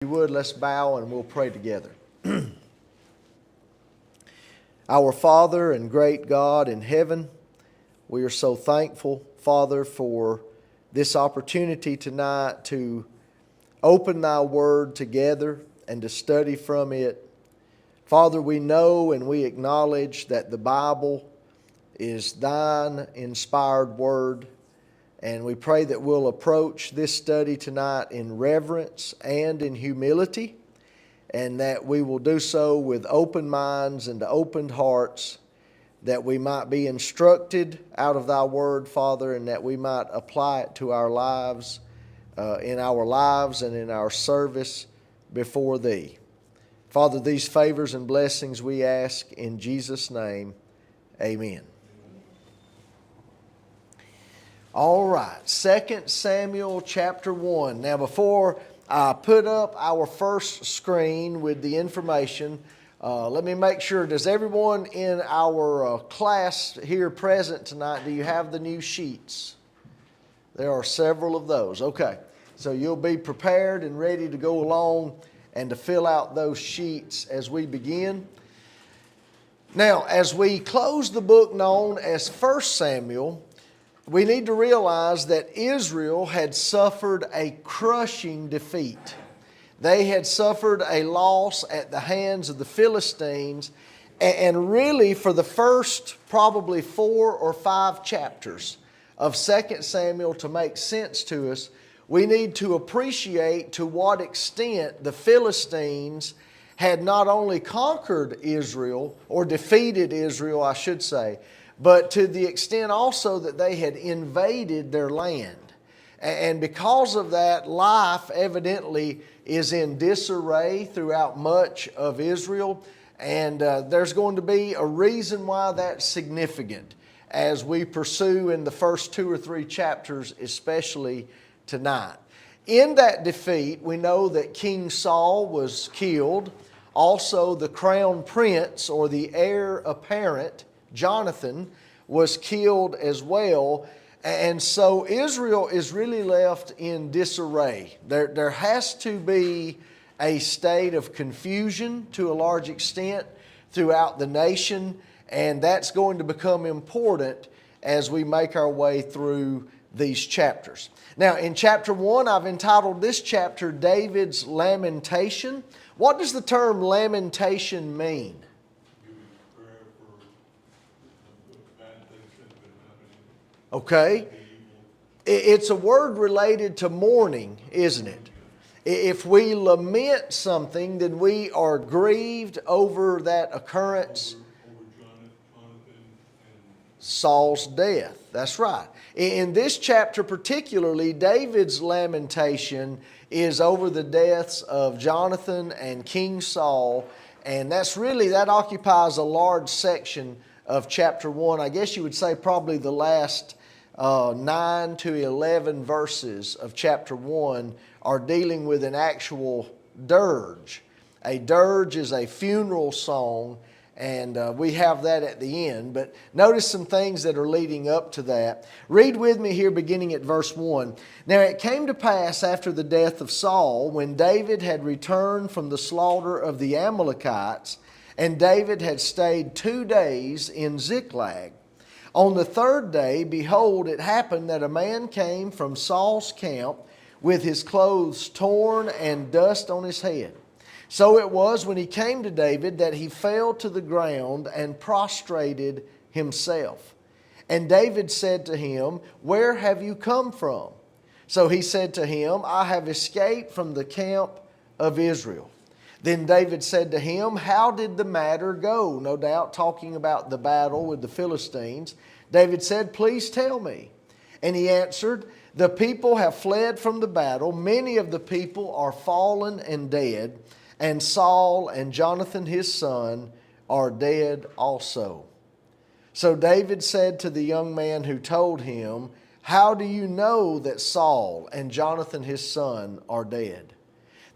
If you would, let's bow and we'll pray together. Our Father and great God in heaven, we are so thankful, Father, for this opportunity tonight to open Thy Word together and to study from it. Father, we know and we acknowledge that the Bible is Thine inspired Word, and we pray that we'll approach this study tonight in reverence and in humility, and that we will do so with open minds and opened hearts, that we might be instructed out of Thy Word, Father, and that we might apply it to our lives, in our lives and in our service before Thee. Father, these favors and blessings we ask in Jesus' name. Amen. All right, 2 Samuel chapter 1. Now, before I put up our first screen with the information, let me make sure, does everyone in our class here present tonight, do you have the new sheets? There are several of those. Okay, so you'll be prepared and ready to go along and to fill out those sheets as we begin. Now, as we close the book known as 1 Samuel, we need to realize that Israel had suffered a crushing defeat. They had suffered a loss at the hands of the Philistines, and really for the first probably 4 or 5 chapters of 2 Samuel to make sense to us, we need to appreciate to what extent the Philistines had not only conquered Israel, or defeated Israel, I should say, but to the extent also that they had invaded their land. And because of that, life evidently is in disarray throughout much of Israel. And there's going to be a reason why that's significant as we pursue in the first 2 or 3 chapters, especially tonight. In that defeat, we know that King Saul was killed. Also, the crown prince, or the heir apparent, Jonathan, was killed as well. And so Israel is really left in disarray. There has to be a state of confusion to a large extent throughout the nation, and that's going to become important as we make our way through these chapters. Now, in chapter 1, I've entitled this chapter David's Lamentation. What does the term lamentation mean? Okay. It's a word related to mourning, isn't it? If we lament something, then we are grieved over that occurrence. Saul's death. That's right. In this chapter particularly, David's lamentation is over the deaths of Jonathan and King Saul. And that occupies a large section of chapter 1. I guess you would say probably the last 9 to 11 verses of chapter 1 are dealing with an actual dirge. A dirge is a funeral song, and we have that at the end. But notice some things that are leading up to that. Read with me here beginning at verse 1. Now it came to pass after the death of Saul, when David had returned from the slaughter of the Amalekites, and David had stayed 2 days in Ziklag. On the 3rd day, behold, it happened that a man came from Saul's camp with his clothes torn and dust on his head. So it was when he came to David that he fell to the ground and prostrated himself. And David said to him, "Where have you come from?" So he said to him, "I have escaped from the camp of Israel." Then David said to him, "How did the matter go?" No doubt talking about the battle with the Philistines. David said, "Please tell me." And he answered, "The people have fled from the battle. Many of the people are fallen and dead. And Saul and Jonathan his son are dead also." So David said to the young man who told him, "How do you know that Saul and Jonathan his son are dead?"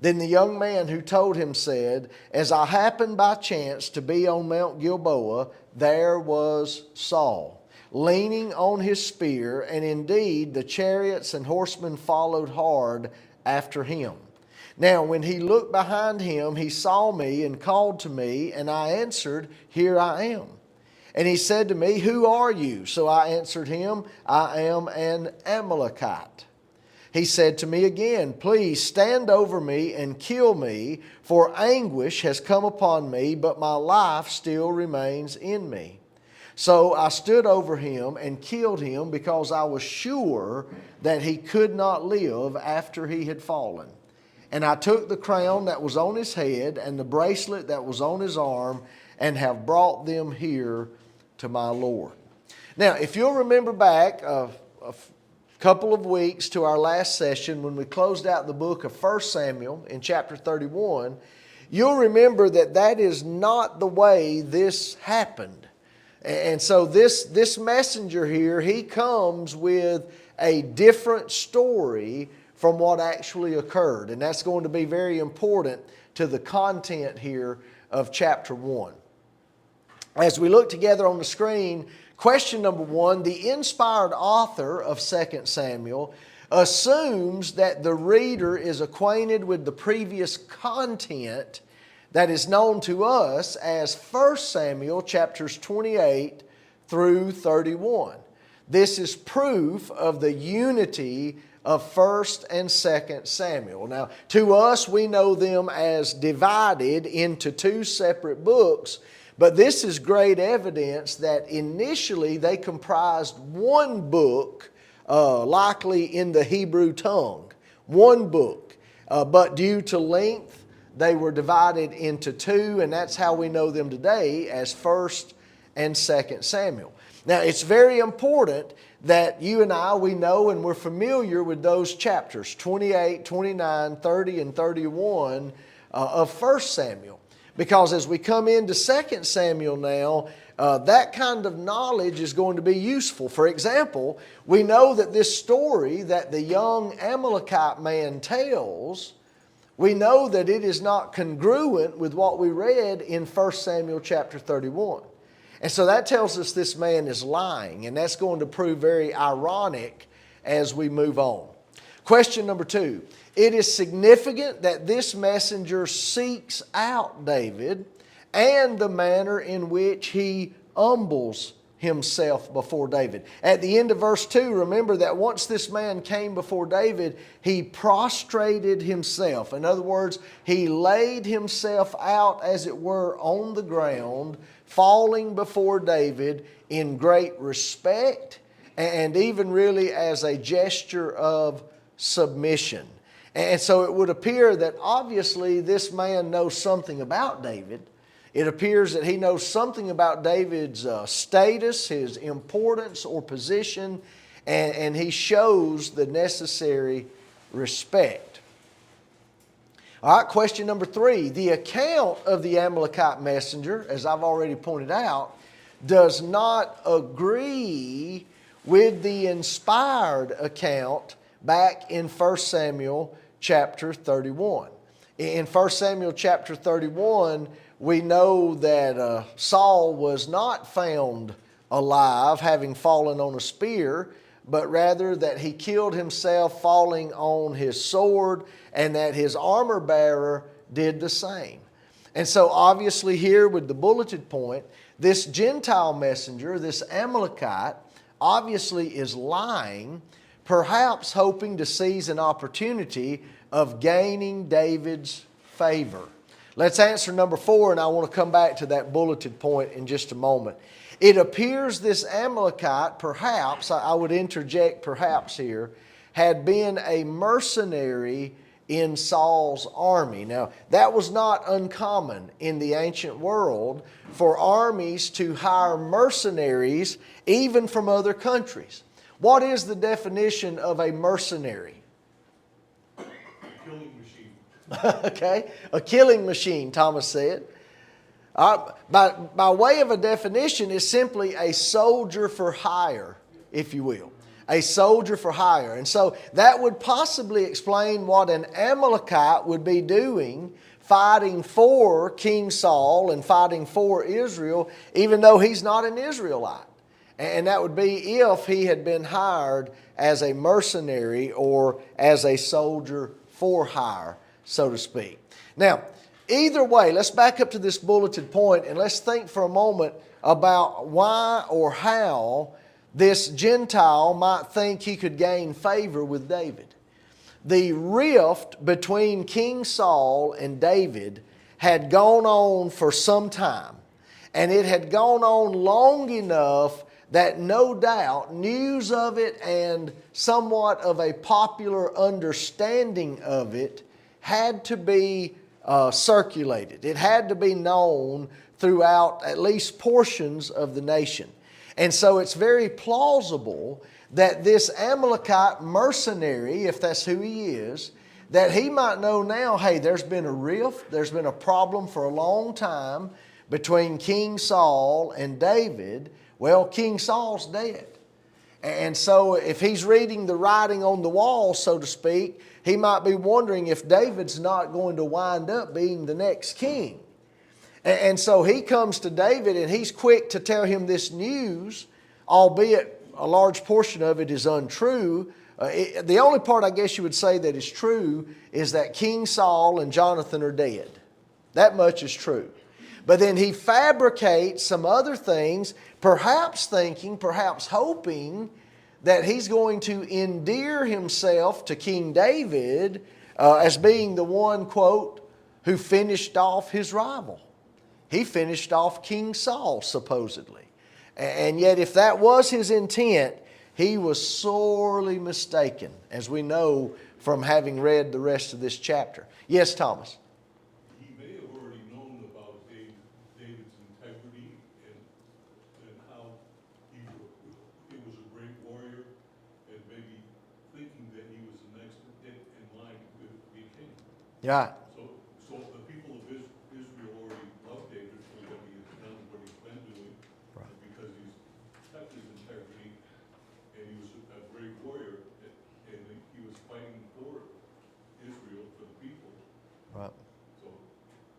Then the young man who told him said, "As I happened by chance to be on Mount Gilboa, there was Saul, leaning on his spear, and indeed the chariots and horsemen followed hard after him. Now when he looked behind him, he saw me and called to me, and I answered, Here I am. And he said to me, Who are you? So I answered him, I am an Amalekite. He said to me again, Please stand over me and kill me, for anguish has come upon me, but my life still remains in me. So I stood over him and killed him, because I was sure that he could not live after he had fallen. And I took the crown that was on his head and the bracelet that was on his arm, and have brought them here to my Lord. Now, if you'll remember back a couple of weeks to our last session when we closed out the book of 1 Samuel in chapter 31, you'll remember that that is not the way this happened. And so this messenger here, he comes with a different story from what actually occurred. And that's going to be very important to the content here of chapter 1. As we look together on the screen, question number 1, the inspired author of 2 Samuel assumes that the reader is acquainted with the previous content that is known to us as 1 Samuel chapters 28 through 31. This is proof of the unity of 1 and 2 Samuel. Now, to us, we know them as divided into two separate books, but this is great evidence that initially they comprised one book, likely in the Hebrew tongue. One book. But due to length, they were divided into two, and that's how we know them today as 1 and 2 Samuel. Now, it's very important that you and I, we know and we're familiar with those chapters, 28, 29, 30, and 31 of 1 Samuel. Because as we come into 2 Samuel now, that kind of knowledge is going to be useful. For example, we know that this story that the young Amalekite man tells, we know that it is not congruent with what we read in 1 Samuel chapter 31. And so that tells us this man is lying, and that's going to prove very ironic as we move on. Question number 2. It is significant that this messenger seeks out David and the manner in which he humbles himself before David. At the end of verse 2, remember that once this man came before David, he prostrated himself. In other words, he laid himself out, as it were, on the ground, falling before David in great respect and even really as a gesture of submission. And so it would appear that obviously this man knows something about David. It appears that he knows something about David's status, his importance or position, and he shows the necessary respect. All right, question number 3. The account of the Amalekite messenger, as I've already pointed out, does not agree with the inspired account back in 1 Samuel chapter 31. In 1 Samuel chapter 31, we know that Saul was not found alive, having fallen on a spear, but rather that he killed himself falling on his sword, and that his armor bearer did the same. And so obviously here with the bulleted point, this Gentile messenger, this Amalekite, obviously is lying, perhaps hoping to seize an opportunity of gaining David's favor. Let's answer number 4, and I want to come back to that bulleted point in just a moment. It appears this Amalekite, perhaps, I would interject perhaps here, had been a mercenary in Saul's army. Now, that was not uncommon in the ancient world for armies to hire mercenaries even from other countries. What is the definition of a mercenary? Killing machine. Okay, a killing machine, Thomas said. By way of a definition, is simply a soldier for hire, if you will. A soldier for hire. And so that would possibly explain what an Amalekite would be doing, fighting for King Saul and fighting for Israel, even though he's not an Israelite. And that would be if he had been hired as a mercenary or as a soldier for hire, so to speak. Now, either way, let's back up to this bulleted point and let's think for a moment about why or how this Gentile might think he could gain favor with David. The rift between King Saul and David had gone on for some time, and it had gone on long enough that no doubt news of it and somewhat of a popular understanding of it had to be circulated. It had to be known throughout at least portions of the nation. And so it's very plausible that this Amalekite mercenary, if that's who he is, that he might know now, hey, there's been a rift, there's been a problem for a long time between King Saul and David. Well, King Saul's dead. And so if he's reading the writing on the wall, so to speak, he might be wondering if David's not going to wind up being the next king. And so he comes to David and he's quick to tell him this news, albeit a large portion of it is untrue. The only part I guess you would say that is true is that King Saul and Jonathan are dead. That much is true. But then he fabricates some other things, perhaps thinking, perhaps hoping that he's going to endear himself to King David as being the one, quote, who finished off his rival. He finished off King Saul, supposedly. And yet if that was his intent, he was sorely mistaken, as we know from having read the rest of this chapter. Yes, Thomas? He may have already known about David's integrity and how he was a great warrior, and maybe thinking that he was the next in line to be king. Yeah. So the people of Israel already loved David for what he has done, what he's been doing, Right. and because he's kept his integrity, and he was a great warrior, and he was fighting for Israel, for the people. Right. So,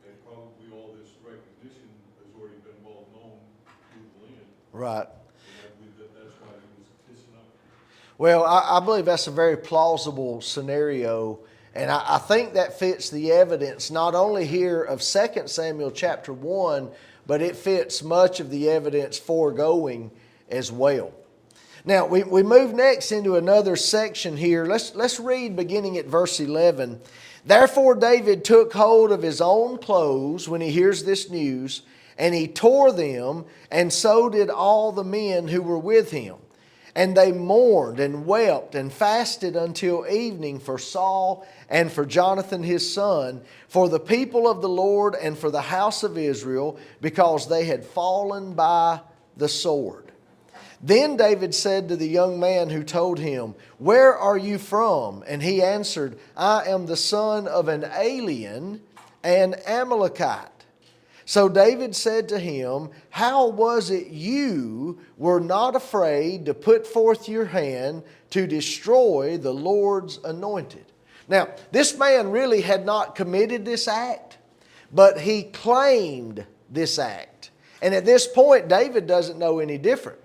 and probably all this recognition has already been well known through the land. Right. And I believe that's why he was kissing up. Well, I believe that's a very plausible scenario. And I think that fits the evidence not only here of 2 Samuel chapter 1, but it fits much of the evidence foregoing as well. Now, we move next into another section here. Let's read beginning at verse 11. Therefore David took hold of his own clothes when he hears this news, and he tore them, and so did all the men who were with him. And they mourned and wept and fasted until evening for Saul and for Jonathan his son, for the people of the Lord and for the house of Israel, because they had fallen by the sword. Then David said to the young man who told him, "Where are you from?" And he answered, "I am the son of an alien, an Amalekite." So David said to him, "How was it you were not afraid to put forth your hand to destroy the Lord's anointed?" Now, this man really had not committed this act, but he claimed this act. And at this point, David doesn't know any difference.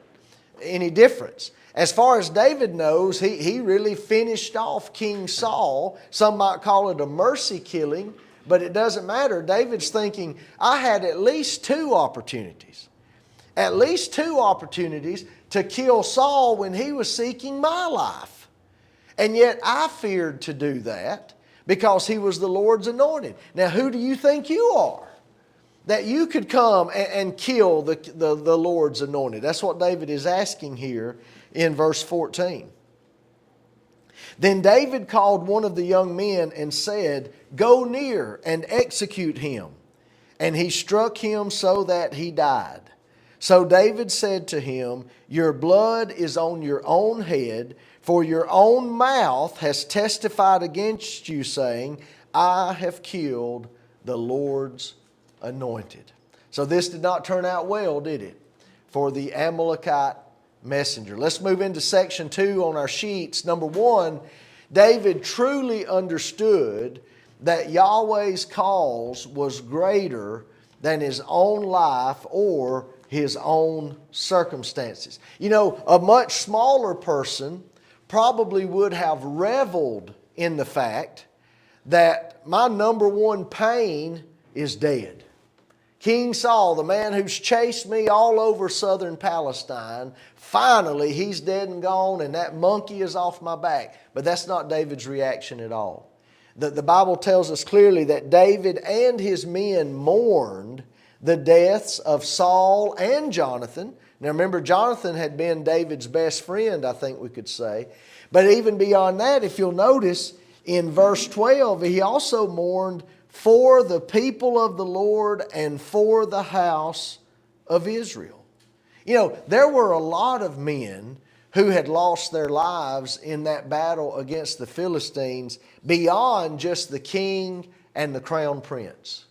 As far as David knows, he really finished off King Saul. Some might call it a mercy killing, but it doesn't matter. David's thinking, I had at least two opportunities. At least two opportunities to kill Saul when he was seeking my life. And yet I feared to do that because he was the Lord's anointed. Now who do you think you are, that you could come and kill the Lord's anointed? That's what David is asking here in verse 14. Then David called one of the young men and said, "Go near and execute him." And he struck him so that he died. So David said to him, "Your blood is on your own head, for your own mouth has testified against you, saying, I have killed the Lord's anointed." So this did not turn out well, did it, for the Amalekite messenger? Let's move into section 2 on our sheets. Number 1, David truly understood that Yahweh's cause was greater than his own life or his own circumstances. You know, a much smaller person probably would have reveled in the fact that my number one pain is dead. King Saul, the man who's chased me all over southern Palestine, finally he's dead and gone and that monkey is off my back. But that's not David's reaction at all. The Bible tells us clearly that David and his men mourned the deaths of Saul and Jonathan. Now remember, Jonathan had been David's best friend, I think we could say. But even beyond that, if you'll notice, in verse 12, he also mourned for the people of the Lord and for the house of Israel. You know, there were a lot of men who had lost their lives in that battle against the Philistines beyond just the king and the crown prince.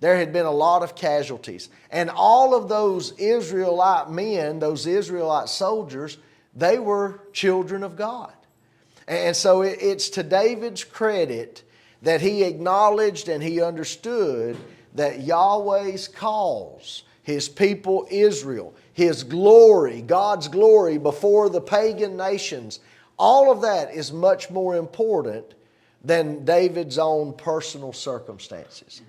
There had been a lot of casualties. And all of those Israelite men, those Israelite soldiers, they were children of God. And so it's to David's credit that he acknowledged and he understood that Yahweh's cause, His people Israel, His glory, God's glory before the pagan nations, all of that is much more important than David's own personal circumstances.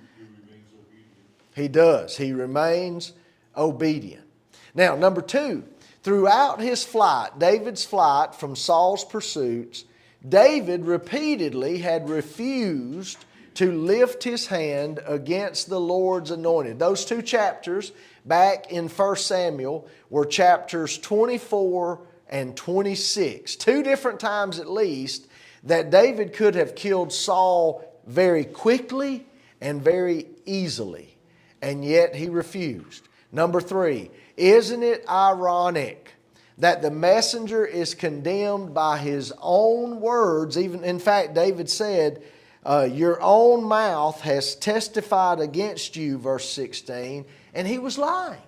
He does. He remains obedient. Now, number two, throughout his flight, David's flight from Saul's pursuits, David repeatedly had refused to lift his hand against the Lord's anointed. Those two chapters back in 1 Samuel were chapters 24 and 26. Two different times at least that David could have killed Saul very quickly and very easily. And yet he refused. Number three, isn't it ironic that the messenger is condemned by his own words? Even in fact, David said, your own mouth has testified against you, verse 16, and he was lying.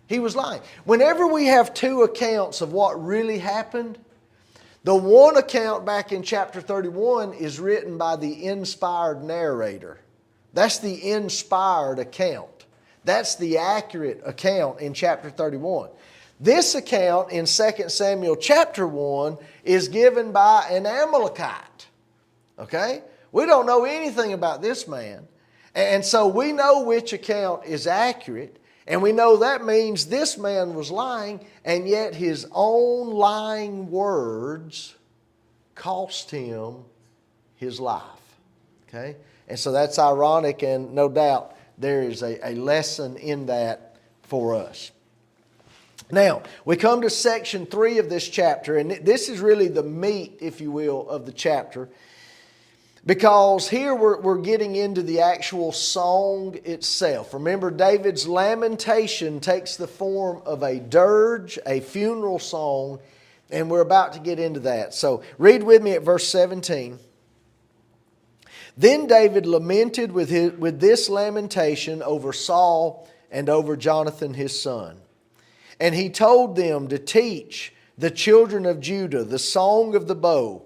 He was lying. Whenever we have two accounts of what really happened, the one account back in chapter 31 is written by the inspired narrator. That's the inspired account. That's the accurate account in chapter 31. This account in 2 Samuel chapter 1 is given by an Amalekite. Okay? We don't know anything about this man. And so we know which account is accurate. And we know that means this man was lying, and yet his own lying words cost him his life. Okay? And so that's ironic, and no doubt there is a lesson in that for us. Now, we come to section 3 of this chapter, and this is really the meat, if you will, of the chapter. Because here we're getting into the actual song itself. Remember, David's lamentation takes the form of a dirge, a funeral song, and we're about to get into that. So read with me at verse 17. Then David lamented with this lamentation over Saul and over Jonathan his son. And he told them to teach the children of Judah the song of the bow.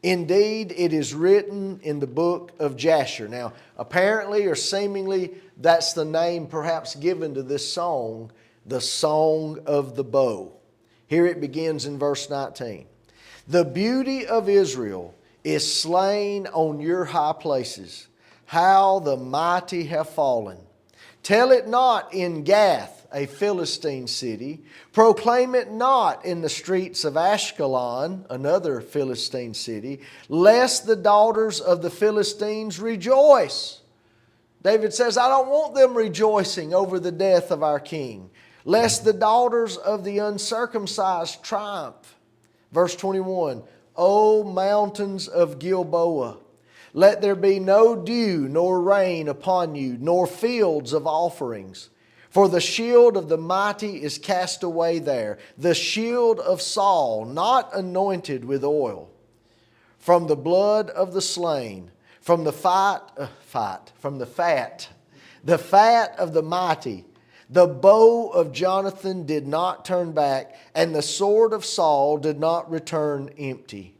Indeed, it is written in the book of Jasher. Now, apparently or seemingly, that's the name perhaps given to this song, the song of the bow. Here it begins in verse 19. The beauty of Israel is slain on your high places. How the mighty have fallen. Tell it not in Gath, a Philistine city. Proclaim it not in the streets of Ashkelon, another Philistine city, lest the daughters of the Philistines rejoice. David says, I don't want them rejoicing over the death of our king, lest the daughters of the uncircumcised triumph. Verse 21, O mountains of Gilboa, let there be no dew nor rain upon you, nor fields of offerings. For the shield of the mighty is cast away there, the shield of Saul, not anointed with oil. From the blood of the slain, from the fat of the mighty, the bow of Jonathan did not turn back, and the sword of Saul did not return empty.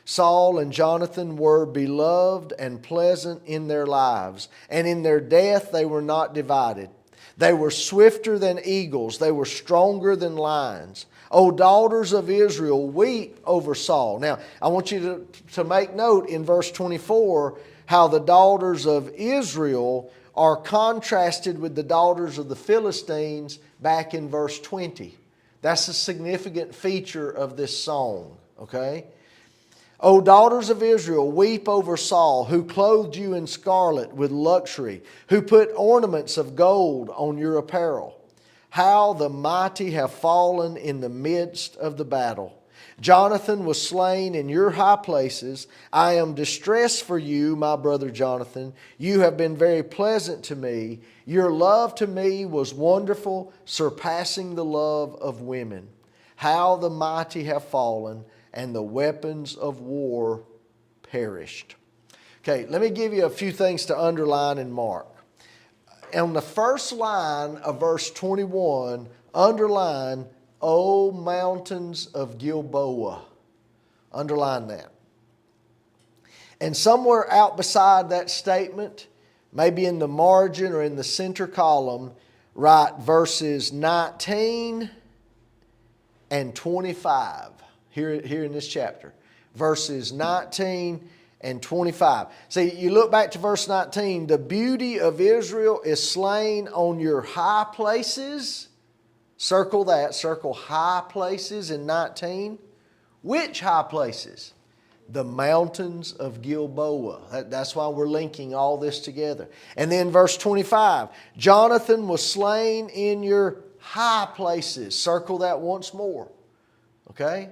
Saul and Jonathan were beloved and pleasant in their lives, and in their death they were not divided. They were swifter than eagles. They were stronger than lions. O daughters of Israel, weep over Saul. Now, I want you to make note in verse 24 how the daughters of Israel are contrasted with the daughters of the Philistines back in verse 20. That's a significant feature of this song, okay? O daughters of Israel, weep over Saul, who clothed you in scarlet with luxury, who put ornaments of gold on your apparel. How the mighty have fallen in the midst of the battle. Jonathan was slain in your high places. I am distressed for you, my brother Jonathan. You have been very pleasant to me. Your love to me was wonderful, surpassing the love of women. How the mighty have fallen, and the weapons of war perished. Okay, let me give you a few things to underline and mark. On the first line of verse 21, underline, O mountains of Gilboa. Underline that. And somewhere out beside that statement, maybe in the margin or in the center column, write verses 19 and 25 here in this chapter. Verses 19 and 25. See, you look back to verse 19. The beauty of Israel is slain on your high places. Circle that. Circle high places in 19. Which high places? The mountains of Gilboa. That's why we're linking all this together. And then verse 25. Jonathan was slain in your high places. Circle that once more. Okay?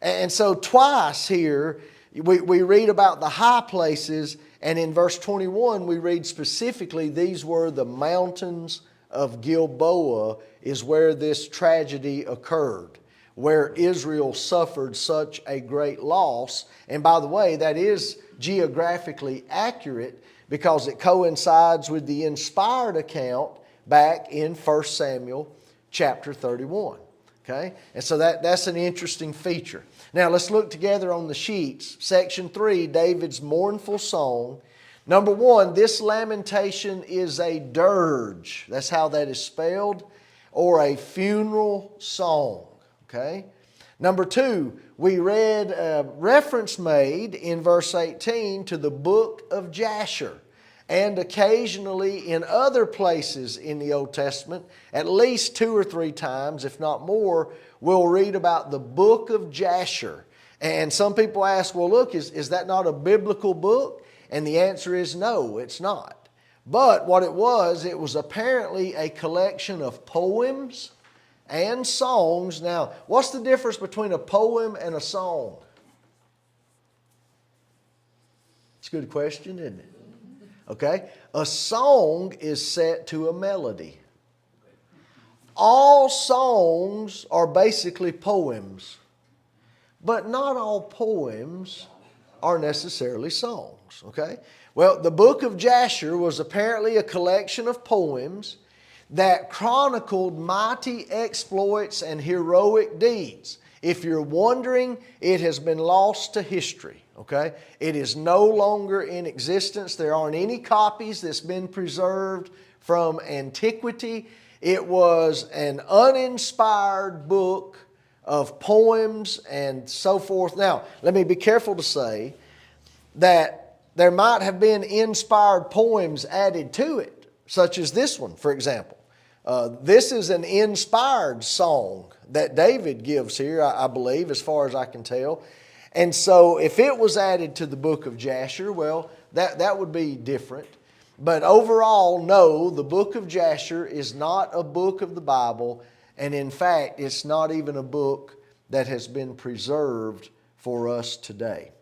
And so twice here, we read about the high places, and in verse 21 we read specifically these were the mountains of Gilboa is where this tragedy occurred, where Israel suffered such a great loss. And by the way, that is geographically accurate because it coincides with the inspired account back in 1 Samuel chapter 31. Okay? And so that's an interesting feature. Now let's look together on the sheets. Section 3, David's mournful song. Number 1, this lamentation is a dirge. That's how that is spelled. Or a funeral song. Okay? Number 2, we read a reference made in verse 18 to the book of Jasher. And occasionally in other places in the Old Testament, at least 2 or 3 times, if not more, we'll read about the book of Jasher. And some people ask, well, look, is that not a biblical book? And the answer is no, it's not. But what it was apparently a collection of poems and songs. Now, what's the difference between a poem and a song? It's a good question, isn't it? Okay? A song is set to a melody. All songs are basically poems, but not all poems are necessarily songs. Okay? Well, the book of Jasher was apparently a collection of poems that chronicled mighty exploits and heroic deeds. If you're wondering, it has been lost to history. Okay? It is no longer in existence. There aren't any copies that's been preserved from antiquity. It was an uninspired book of poems and so forth. Now, let me be careful to say that there might have been inspired poems added to it, such as this one, for example. This is an inspired song that David gives here, I believe, as far as I can tell. And so if it was added to the book of Jasher, well, that would be different. But overall, no, the book of Jasher is not a book of the Bible. And in fact, it's not even a book that has been preserved for us today.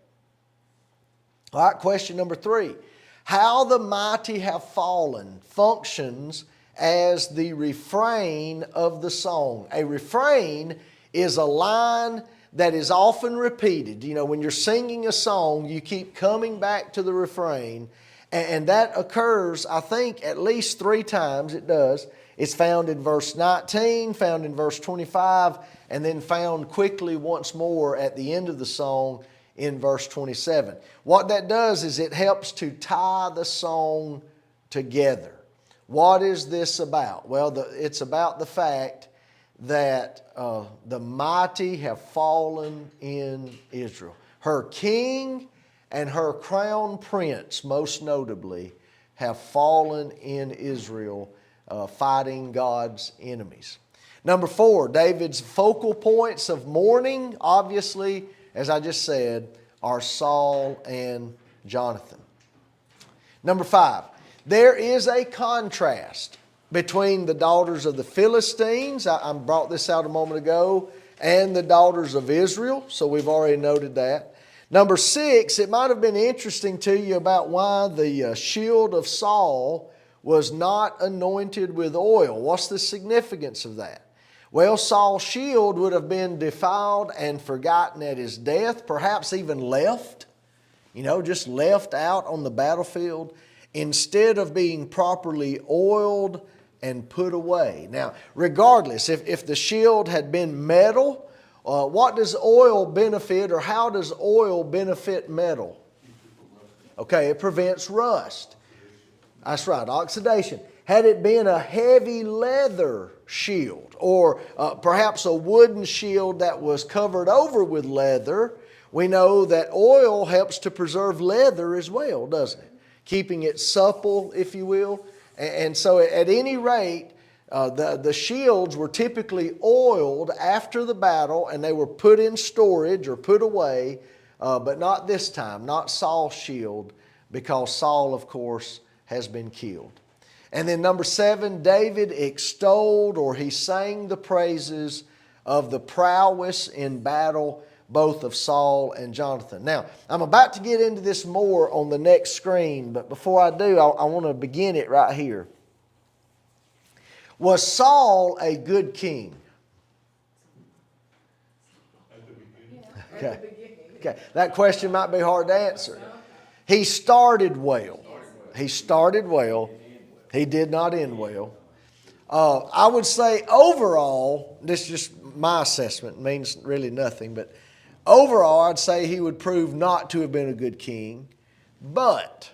All right, question number 3. How the mighty have fallen functions as the refrain of the song. A refrain is a line that is often repeated. You know, when you're singing a song, you keep coming back to the refrain, and that occurs, I think, at least 3 times. It does. It's found in verse 19, found in verse 25, and then found quickly once more at the end of the song in verse 27. What that does is it helps to tie the song together. What is this about? Well, it's about the fact that the mighty have fallen in Israel. Her king and her crown prince, most notably, have fallen in Israel, fighting God's enemies. Number 4, David's focal points of mourning, obviously, as I just said, are Saul and Jonathan. Number 5, there is a contrast between the daughters of the Philistines, I brought this out a moment ago, and the daughters of Israel, so we've already noted that. Number 6, it might have been interesting to you about why the shield of Saul was not anointed with oil. What's the significance of that? Well, Saul's shield would have been defiled and forgotten at his death, perhaps even left, just left out on the battlefield, instead of being properly oiled and put away. Now, regardless, if the shield had been metal, what does oil benefit, or how does oil benefit metal? Okay, it prevents rust. That's right, oxidation. Had it been a heavy leather shield, or perhaps a wooden shield that was covered over with leather, we know that oil helps to preserve leather as well, doesn't it? Keeping it supple, if you will. And so at any rate, the shields were typically oiled after the battle, and they were put in storage or put away, but not this time, not Saul's shield, because Saul, of course, has been killed. And then number 7, David extolled, or he sang the praises of the prowess in battle, both of Saul and Jonathan. Now, I'm about to get into this more on the next screen, but before I do, I want to begin it right here. Was Saul a good king? At the beginning. Okay. That question might be hard to answer. He started well. He did not end well. I would say overall, this is just my assessment, it means really nothing, but overall I'd say he would prove not to have been a good king. But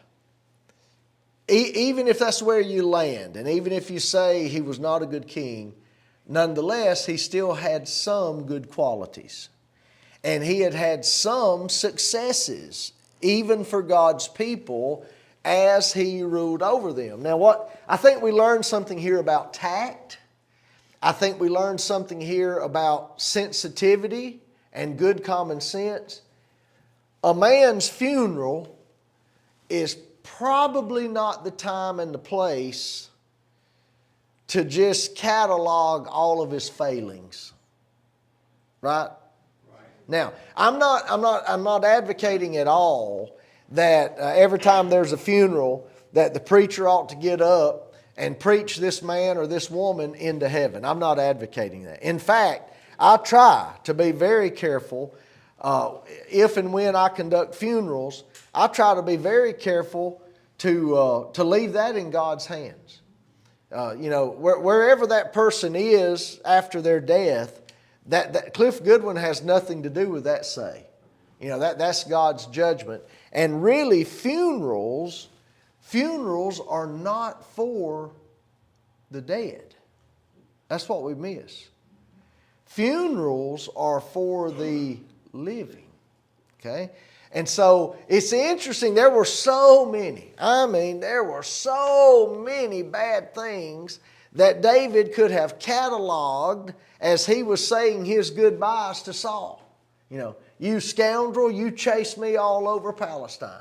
even if that's where you land, and even if you say he was not a good king, nonetheless he still had some good qualities. And he had had some successes, even for God's people, as he ruled over them. Now, I think we learned something here about tact. I think we learned something here about sensitivity and good common sense. A man's funeral is probably not the time and the place to just catalog all of his failings. Right? Now, I'm not advocating at all that every time there's a funeral that the preacher ought to get up and preach this man or this woman into heaven. I'm not advocating that. In fact, I try to be very careful. If and when I conduct funerals, I try to be very careful to leave that in God's hands. Wherever that person is after their death, that Cliff Goodwin has nothing to do with that say. That's God's judgment. And really, funerals are not for the dead. That's what we miss. Funerals are for the living. Okay? And so it's interesting, there were so many bad things that David could have cataloged as he was saying his goodbyes to Saul. You scoundrel, you chased me all over Palestine.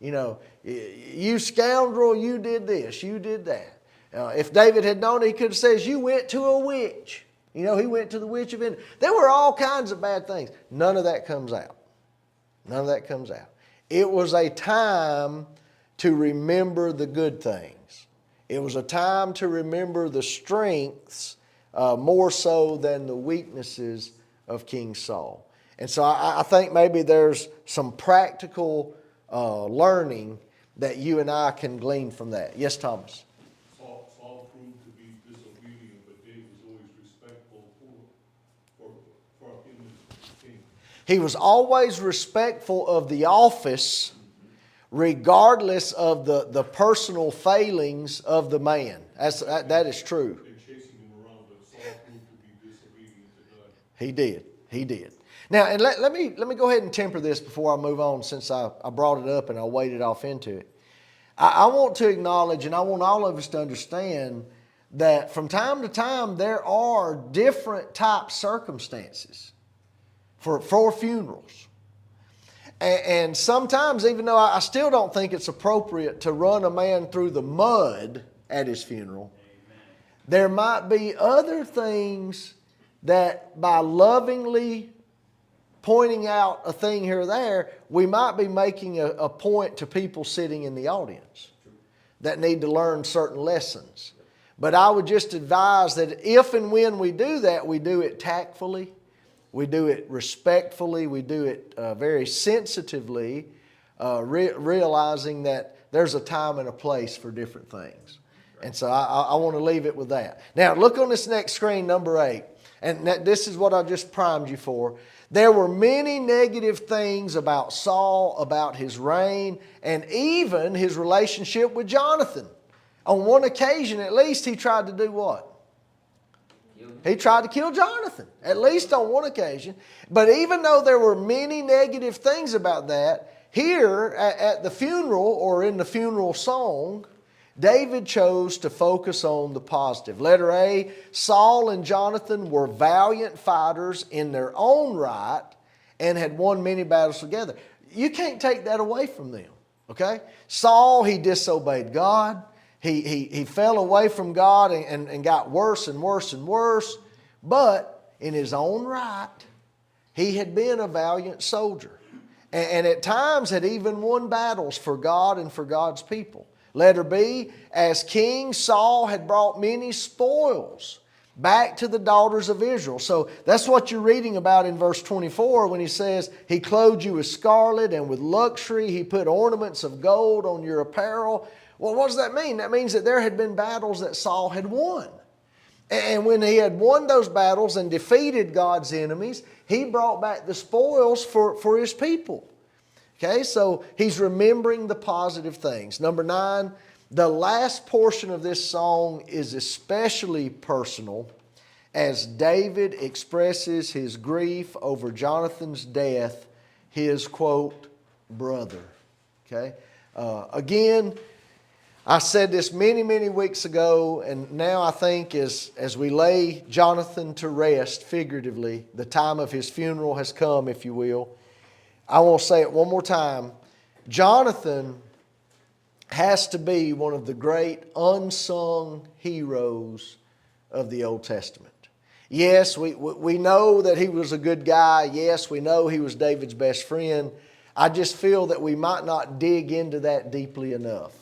You scoundrel, you did this, you did that. If David had known, he could have said, you went to a witch. He went to the witch of Endor. There were all kinds of bad things. None of that comes out. It was a time to remember the good things. It was a time to remember the strengths more so than the weaknesses of King Saul. And so I think maybe there's some practical learning that you and I can glean from that. Yes, Thomas? Saul proved to be disobedient, but David was always respectful for him as king. He was always respectful of the office, regardless of the personal failings of the man. That is true. And chasing him around, but Saul proved to be disobedient to God. He did. Now, and let me go ahead and temper this before I move on, since I brought it up and I waded off into it. I want to acknowledge, and I want all of us to understand, that from time to time there are different type circumstances for funerals. And sometimes, even though I still don't think it's appropriate to run a man through the mud at his funeral, there might be other things that by lovingly pointing out a thing here or there, we might be making a point to people sitting in the audience that need to learn certain lessons. But I would just advise that if and when we do that, we do it tactfully, we do it respectfully, we do it very sensitively, realizing that there's a time and a place for different things. And so I want to leave it with that. Now look on this next screen, number 8. And this is what I just primed you for. There were many negative things about Saul, about his reign, and even his relationship with Jonathan. On one occasion, at least, he tried to do what? He tried to kill Jonathan, at least on one occasion. But even though there were many negative things about that, here at the funeral, or in the funeral song, David chose to focus on the positive. Letter A, Saul and Jonathan were valiant fighters in their own right and had won many battles together. You can't take that away from them, okay? Saul, he disobeyed God. He fell away from God and got worse and worse and worse. But in his own right, he had been a valiant soldier. And at times had even won battles for God and for God's people. Letter B, as king, Saul had brought many spoils back to the daughters of Israel. So that's what you're reading about in verse 24 when he says, he clothed you with scarlet and with luxury. He put ornaments of gold on your apparel. Well, what does that mean? That means that there had been battles that Saul had won. And when he had won those battles and defeated God's enemies, he brought back the spoils for his people. Okay, so he's remembering the positive things. Number 9, the last portion of this song is especially personal as David expresses his grief over Jonathan's death, his, quote, brother. Okay, again, I said this many, many weeks ago, and now I think as we lay Jonathan to rest figuratively, the time of his funeral has come, if you will. I want to say it one more time. Jonathan has to be one of the great unsung heroes of the Old Testament. Yes, we know that he was a good guy. Yes, we know he was David's best friend. I just feel that we might not dig into that deeply enough.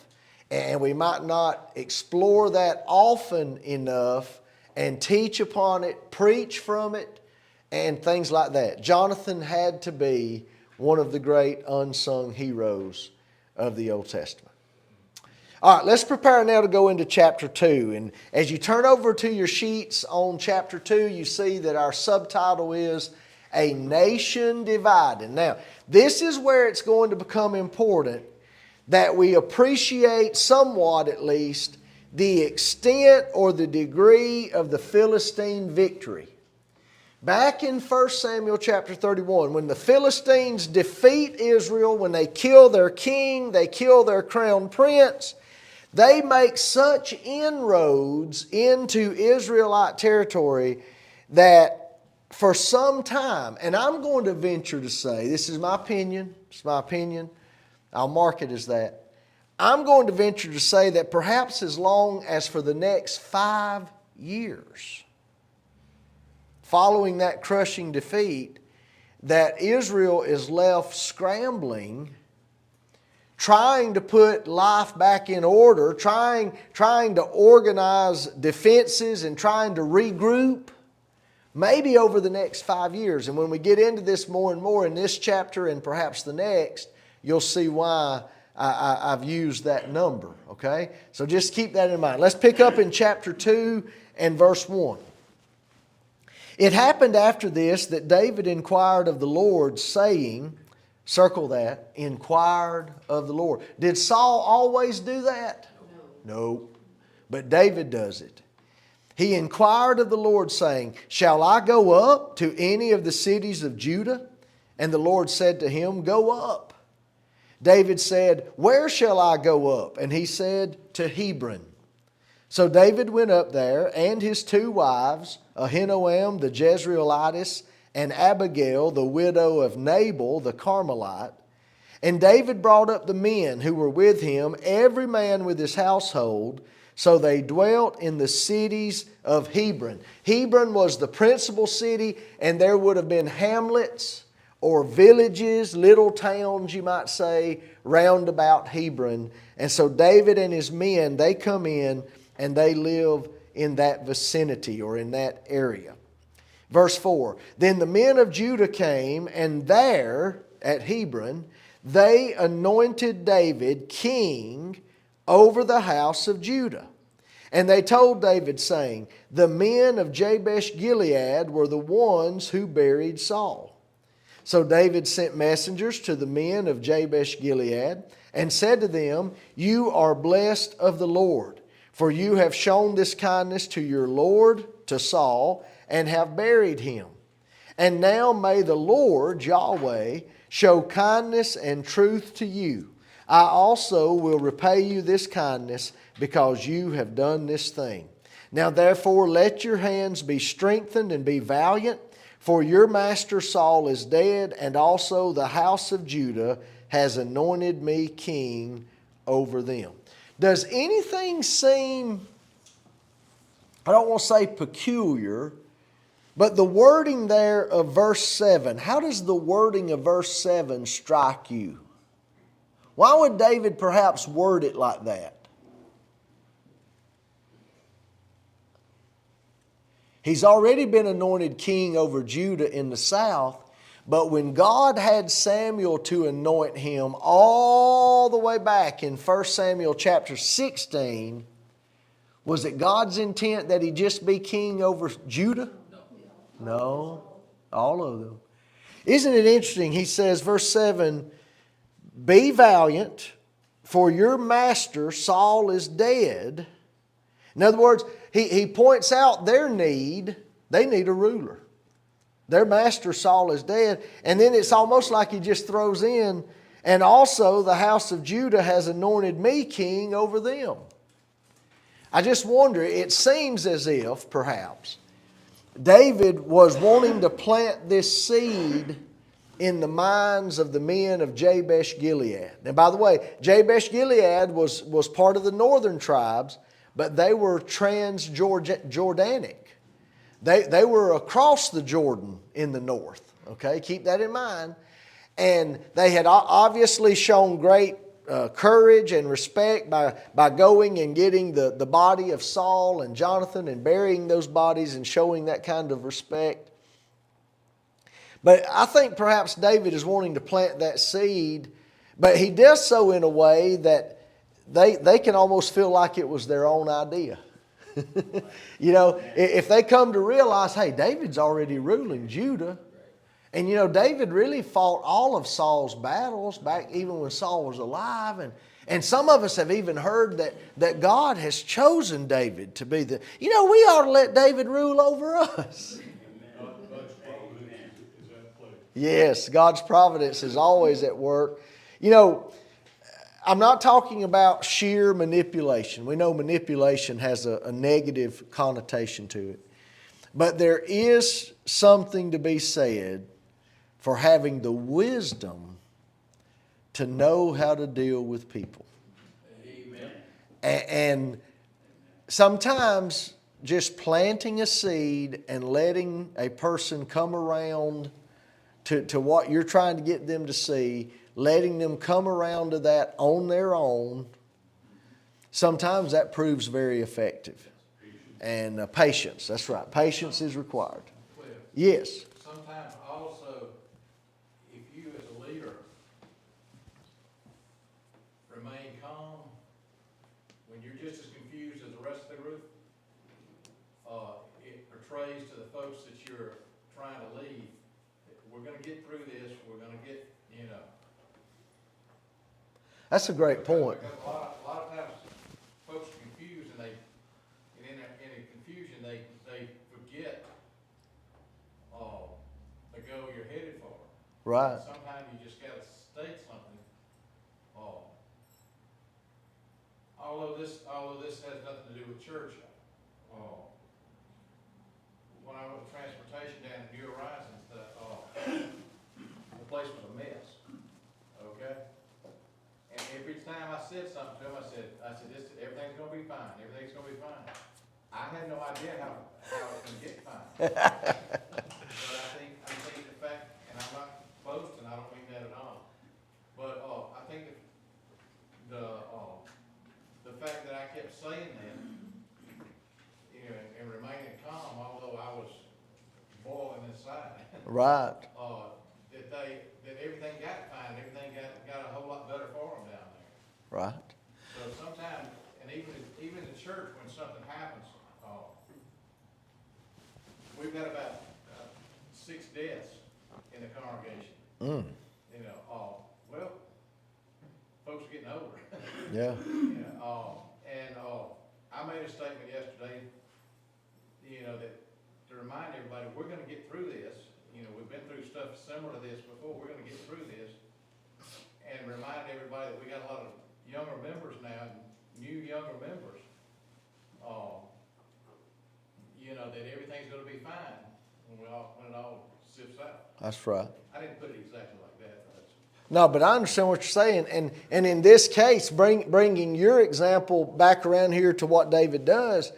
And we might not explore that often enough and teach upon it, preach from it, and things like that. Jonathan had to be one of the great unsung heroes of the Old Testament. All right, let's prepare now to go into chapter 2. And as you turn over to your sheets on chapter 2, you see that our subtitle is A Nation Divided. Now, this is where it's going to become important that we appreciate somewhat, at least, the extent or the degree of the Philistine victory. Back in 1 Samuel chapter 31, when the Philistines defeat Israel, when they kill their king, they kill their crown prince, they make such inroads into Israelite territory that for some time, and I'm going to venture to say, this is my opinion, I'll mark it as that. I'm going to venture to say that perhaps as long as for the next 5 years, following that crushing defeat, that Israel is left scrambling, trying to put life back in order, trying to organize defenses and trying to regroup, maybe over the next 5 years. And when we get into this more and more in this chapter and perhaps the next, you'll see why I've used that number, okay? So just keep that in mind. Let's pick up in chapter 2 and verse 1. It happened after this that David inquired of the Lord, saying, circle that, inquired of the Lord. Did Saul always do that? No. But David does it. He inquired of the Lord, saying, Shall I go up to any of the cities of Judah? And the Lord said to him, Go up. David said, Where shall I go up? And he said, To Hebron. So David went up there, and his 2 wives, Ahinoam the Jezreelitess, and Abigail the widow of Nabal the Carmelite. And David brought up the men who were with him, every man with his household. So they dwelt in the cities of Hebron. Hebron was the principal city, and there would have been hamlets or villages, little towns, you might say, round about Hebron. And so David and his men, they come in and they live in that vicinity or in that area. Verse 4, Then the men of Judah came, and there at Hebron they anointed David king over the house of Judah. And they told David, saying, The men of Jabesh Gilead were the ones who buried Saul. So David sent messengers to the men of Jabesh Gilead and said to them, You are blessed of the Lord, for you have shown this kindness to your Lord, to Saul, and have buried him. And now may the Lord, Yahweh, show kindness and truth to you. I also will repay you this kindness, because you have done this thing. Now therefore let your hands be strengthened and be valiant, for your master Saul is dead, and also the house of Judah has anointed me king over them. Does anything seem, I don't want to say peculiar, but the wording there of verse 7, how does the wording of verse 7 strike you? Why would David perhaps word it like that? He's already been anointed king over Judah in the south, but when God had Samuel to anoint him all the way back in 1 Samuel chapter 16, was it God's intent that he just be king over Judah? No, all of them. Isn't it interesting? He says, verse 7, Be valiant, for your master Saul is dead. In other words, he points out their need. They need a ruler. Their master Saul is dead. And then it's almost like he just throws in, and also the house of Judah has anointed me king over them. I just wonder, it seems as if, perhaps, David was wanting to plant this seed in the minds of the men of Jabesh Gilead. And by the way, Jabesh Gilead was part of the northern tribes, but they were trans-Jordanic. They were across the Jordan in the north. Okay, keep that in mind. And they had obviously shown great courage and respect by going and getting the body of Saul and Jonathan and burying those bodies and showing that kind of respect. But I think perhaps David is wanting to plant that seed, but he does so in a way that they can almost feel like it was their own idea. You know, if they come to realize, hey, David's already ruling Judah. And you know, David really fought all of Saul's battles back even when Saul was alive. And some of us have even heard that God has chosen David to be the, you know, we ought to let David rule over us. God's providence is at play. Yes, God's providence is always at work. You know, I'm not talking about sheer manipulation. We know manipulation has a negative connotation to it. But there is something to be said for having the wisdom to know how to deal with people. Amen. And sometimes just planting a seed and letting a person come around to what you're trying to get them to see, letting them come around to that on their own, sometimes that proves very effective. And patience, that's right. Patience is required. Cliff, Yes. sometimes also, if you as a leader remain calm when you're just as confused as the rest of the group, it portrays to the folks that you're trying to lead, that we're going to get through this, we're going to get, you know. That's a great point. Because a lot of times folks are confused and in a confusion they Right. Sometimes you just gotta state something. Although this has nothing to do with church, when I went to transportation down at New Horizons, the place was a mess, okay? And every time I said something to him, I said, everything's gonna be fine, everything's gonna be fine. I had no idea how it can get fine. But I think the fact, and I'm not boasting, I don't mean that at all, but, I think the fact that I kept saying that, you know, and remaining calm, although I was boiling inside. Right. That everything got fine, everything got a whole lot better for them down there. Right. So sometimes, and even in church, when something happens, we've got about 6 deaths in the congregation. Mm. You know, well, folks are getting older. Yeah. You know, I made a statement yesterday, you know, that to remind everybody, we're gonna get through this. You know, we've been through stuff similar to this before, we're gonna get through this. And remind everybody that we got a lot of younger members now, new younger members. You know, that everything's gonna be fine when it all sifts out. That's right. I didn't put it exactly like that, but that's. No, but I understand what you're saying. And in this case, bringing your example back around here to what David does,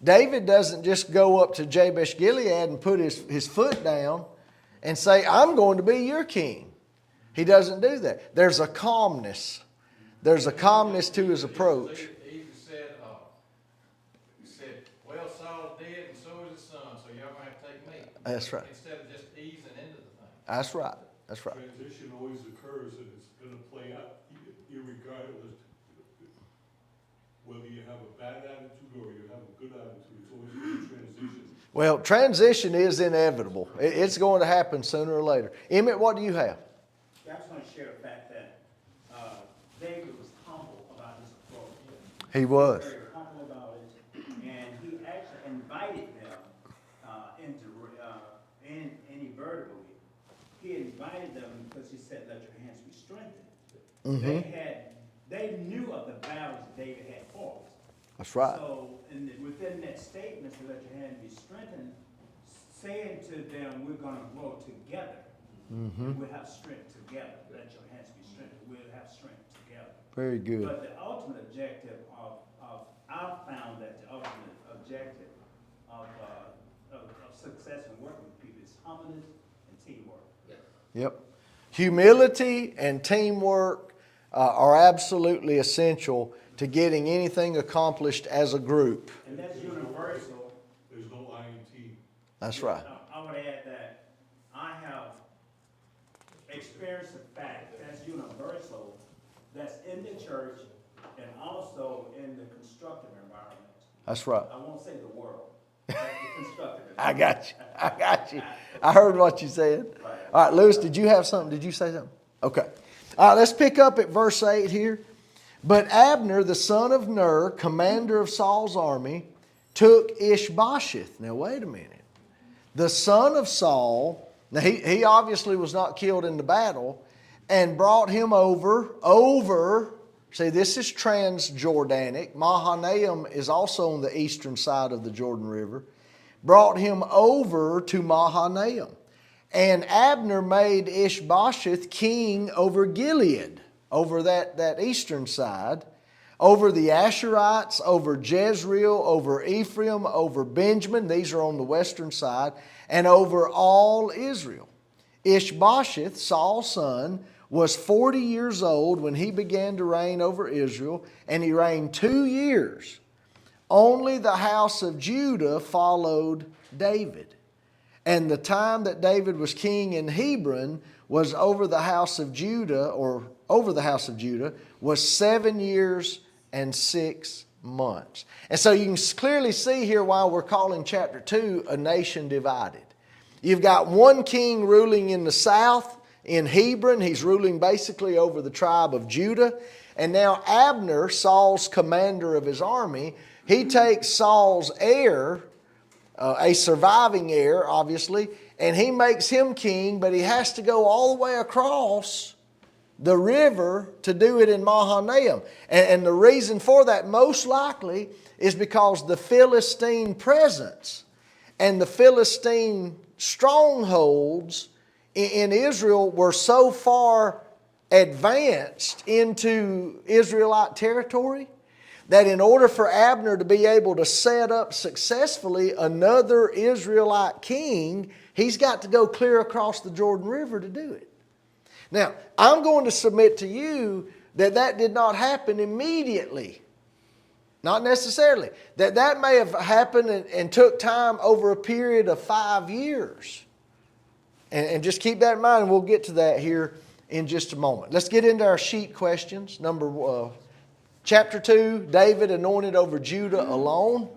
David doesn't just go up to Jabesh Gilead and put his foot down and say, I'm going to be your king. He doesn't do that. There's a calmness. There's a calmness to his approach. He said, well, Saul's dead and so is his son, so y'all gonna have to take me. That's right. Instead of just easing into the thing. That's right. That's right. Transition always occurs and it's gonna play out irregardless. Whether you have a bad attitude or you have a good attitude, it's always a transition. Well, transition is inevitable. It's going to happen sooner or later. Emmett, what do you have? I just want to share the fact that David was humble about his approach. He was. Very humble about it, and he actually invited them invertibly. He invited them because he said, "Let your hands be strengthened." Mm-hmm. They knew of the battles that David had fought. That's right. So, within that statement, to let your hands be strengthened, saying to them, "We're going to grow together." Mm-hmm. We'll have strength together. Let your hands be strengthened. We'll have strength together. Very good. But the ultimate objective I found that the ultimate objective of success in working with people is humbleness and teamwork. Yep. Humility and teamwork are absolutely essential to getting anything accomplished as a group. And that's universal. There's no I in team. That's right. I would add that I have experienced the fact that's universal, that's in the church and also in the constructive environment. That's right. I won't say the world, but the constructive I environment. got you. I heard what you said. Right. All right, Lewis, did you have something? Did you say something? Okay. All right, let's pick up at verse 8 here. But Abner, the son of Ner, commander of Saul's army, took Ishbosheth. Now, wait a minute. The son of Saul, now he obviously was not killed in the battle, and brought him over, see, this is Transjordanic. Mahanaim is also on the eastern side of the Jordan River. Brought him over to Mahanaim. And Abner made Ishbosheth king over Gilead, over that eastern side, over the Asherites, over Jezreel, over Ephraim, over Benjamin, these are on the western side, and over all Israel. Ishbosheth, Saul's son, was 40 years old when he began to reign over Israel, and he reigned 2 years. Only the house of Judah followed David. And the time that David was king in Hebron was over the house of Judah, was 7 years and 6 months. And so you can clearly see here why we're calling chapter 2 a nation divided. You've got one king ruling in the south, in Hebron. He's ruling basically over the tribe of Judah. And now Abner, Saul's commander of his army, he takes Saul's heir, a surviving heir, obviously, and he makes him king, but he has to go all the way across the river to do it in Mahanaim. And the reason for that most likely is because the Philistine presence and the Philistine strongholds in Israel were so far advanced into Israelite territory that in order for Abner to be able to set up successfully another Israelite king, he's got to go clear across the Jordan River to do it. Now, I'm going to submit to you that that did not happen immediately. Not necessarily. That may have happened and took time over a period of 5 years. And just keep that in mind, and we'll get to that here in just a moment. Let's get into our sheet questions. Chapter 2, David anointed over Judah alone.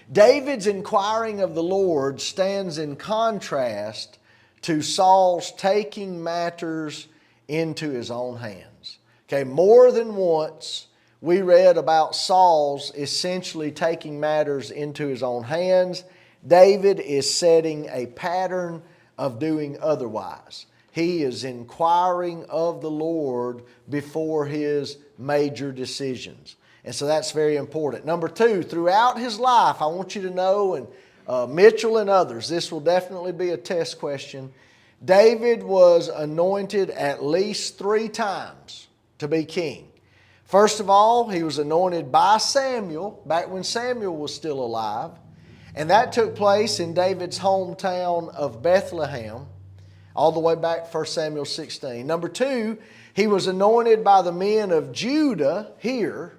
David's inquiring of the Lord stands in contrast to Saul's taking matters into his own hands. Okay, more than once we read about Saul's essentially taking matters into his own hands. David is setting a pattern of doing otherwise. He is inquiring of the Lord before his major decisions. And so that's very important. Number 2, throughout his life, I want you to know, and Mitchell and others, this will definitely be a test question. David was anointed at least 3 times to be king. First of all, he was anointed by Samuel, back when Samuel was still alive. And that took place in David's hometown of Bethlehem, all the way back 1 Samuel 16. Number 2, he was anointed by the men of Judah here.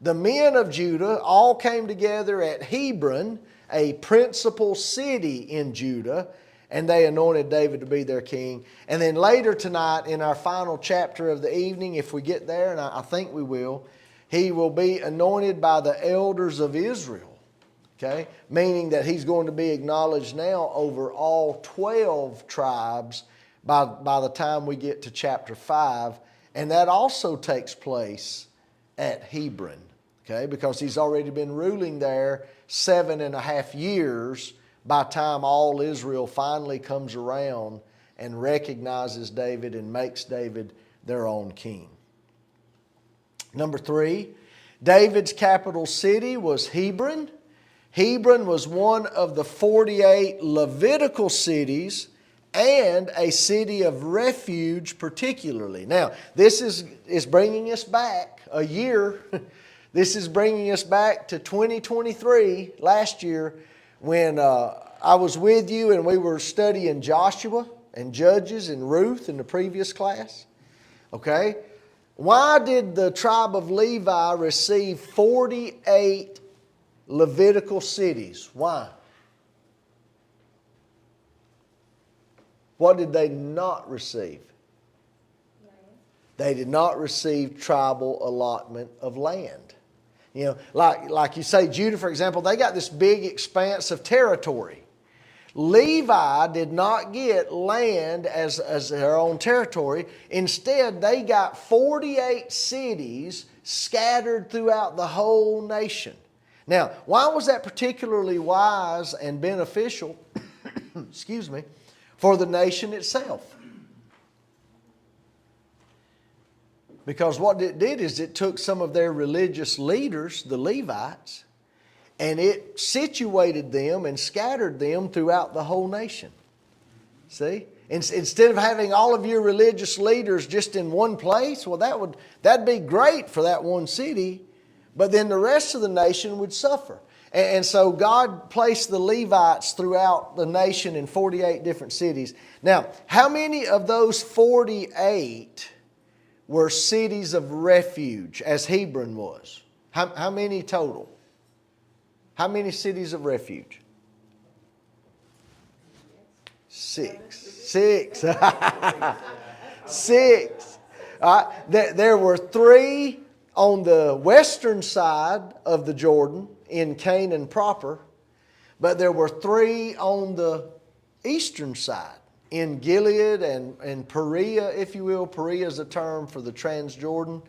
The men of Judah all came together at Hebron, a principal city in Judah, and they anointed David to be their king. And then later tonight, in our final chapter of the evening, if we get there, and I think we will, he will be anointed by the elders of Israel. Okay? Meaning that he's going to be acknowledged now over all 12 tribes by the time we get to chapter 5. And that also takes place at Hebron. Okay? Because he's already been ruling there 7.5 years by the time all Israel finally comes around and recognizes David and makes David their own king. Number 3, David's capital city was Hebron. Hebron was one of the 48 Levitical cities and a city of refuge particularly. Now, this is bringing us back a year. This is bringing us back to 2023, last year, when I was with you and we were studying Joshua and Judges and Ruth in the previous class. Okay? Why did the tribe of Levi receive 48 Levitical cities? Why? What did they not receive? They did not receive tribal allotment of land. You know, like you say, Judah, for example, they got this big expanse of territory. Levi did not get land as their own territory. Instead, they got 48 cities scattered throughout the whole nation. Now, why was that particularly wise and beneficial, excuse me, for the nation itself? Because what it did is it took some of their religious leaders, the Levites, and it situated them and scattered them throughout the whole nation. See? Instead of having all of your religious leaders just in one place, well, that'd be great for that one city, but then the rest of the nation would suffer. And so God placed the Levites throughout the nation in 48 different cities. Now, how many of those 48 were cities of refuge, as Hebron was? How many total? How many cities of refuge? 6. 6. 6. All right. There were 3 on the western side of the Jordan in Canaan proper, but there were 3 on the eastern side in Gilead and Perea, if you will. Perea is a term for the Transjordan.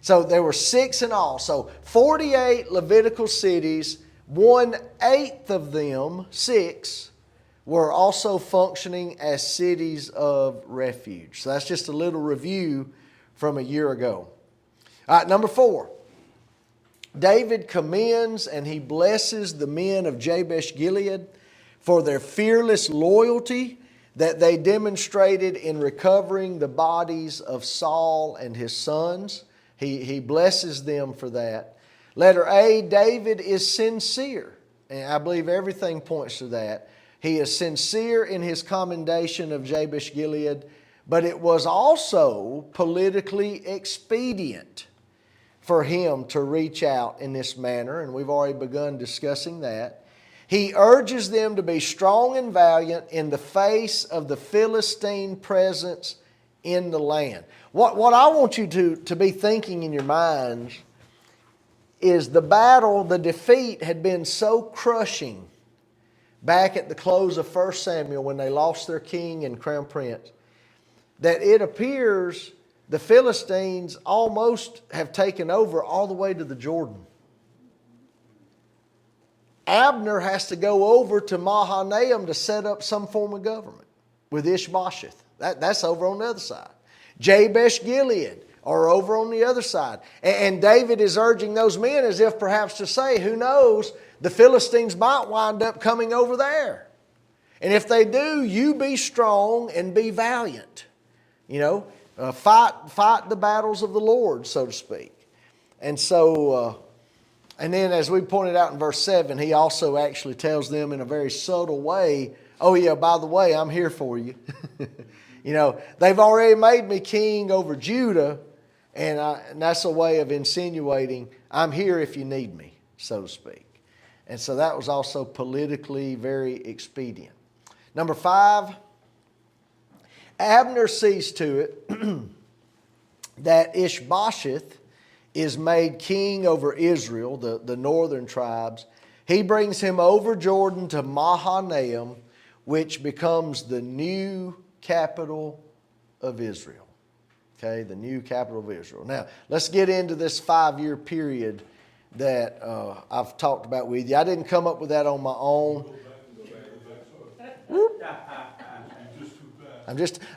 So there were 6 in all. So 48 Levitical cities, 1/8 of them, 6, were also functioning as cities of refuge. So that's just a little review from a year ago. All right, number 4. David commends and he blesses the men of Jabesh Gilead for their fearless loyalty that they demonstrated in recovering the bodies of Saul and his sons. He blesses them for that. Letter A, David is sincere. And I believe everything points to that. He is sincere in his commendation of Jabesh Gilead, but it was also politically expedient for him to reach out in this manner, and we've already begun discussing that. He urges them to be strong and valiant in the face of the Philistine presence in the land. What I want you to be thinking in your minds is the battle, the defeat had been so crushing back at the close of 1 Samuel when they lost their king and crown prince, that it appears the Philistines almost have taken over all the way to the Jordan. Abner has to go over to Mahanaim to set up some form of government with Ishbosheth. That's over on the other side. Jabesh Gilead are over on the other side. And David is urging those men as if perhaps to say, who knows, the Philistines might wind up coming over there. And if they do, you be strong and be valiant. You know, fight the battles of the Lord, so to speak. And so, and then as we pointed out in verse 7, he also actually tells them in a very subtle way, oh yeah, by the way, I'm here for you. You know, they've already made me king over Judah, and that's a way of insinuating, I'm here if you need me, so to speak. And so that was also politically very expedient. Number 5, Abner sees to it that Ishbosheth is made king over Israel, the northern tribes. He brings him over Jordan to Mahanaim, which becomes the new capital of Israel. Okay, the new capital of Israel. Now, let's get into this 5-year period that I've talked about with you. I didn't come up with that on my own.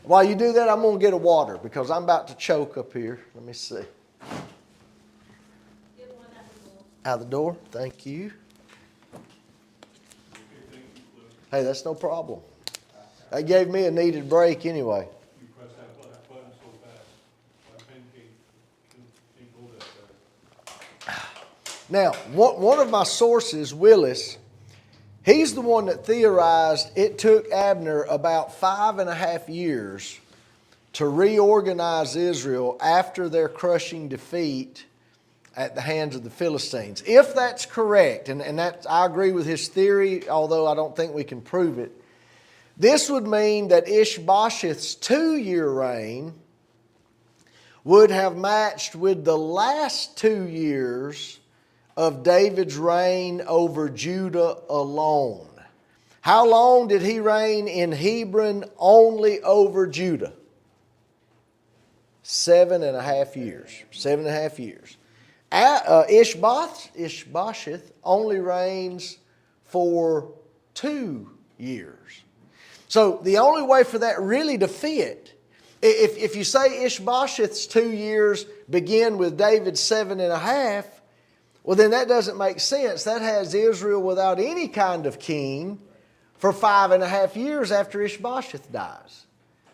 While you do that, I'm going to get a water because I'm about to choke up here. Let me see. Out the door. Thank you. Hey, that's no problem. They gave me a needed break anyway. You press that button so fast, my pen can't go that fast. Now, one of my sources, Willis, he's the one that theorized it took Abner about 5.5 years to reorganize Israel after their crushing defeat at the hands of the Philistines. If that's correct, and that, I agree with his theory, although I don't think we can prove it, this would mean that Ishbosheth's 2-year reign would have matched with the last 2 years of David's reign over Judah alone. How long did he reign in Hebron only over Judah? 7.5 years. 7.5 years. Ishbosheth only reigns for 2 years. So the only way for that really to fit, if you say Ishbosheth's 2 years begin with David's 7.5, well then that doesn't make sense. That has Israel without any kind of king for 5.5 years after Ishbosheth dies.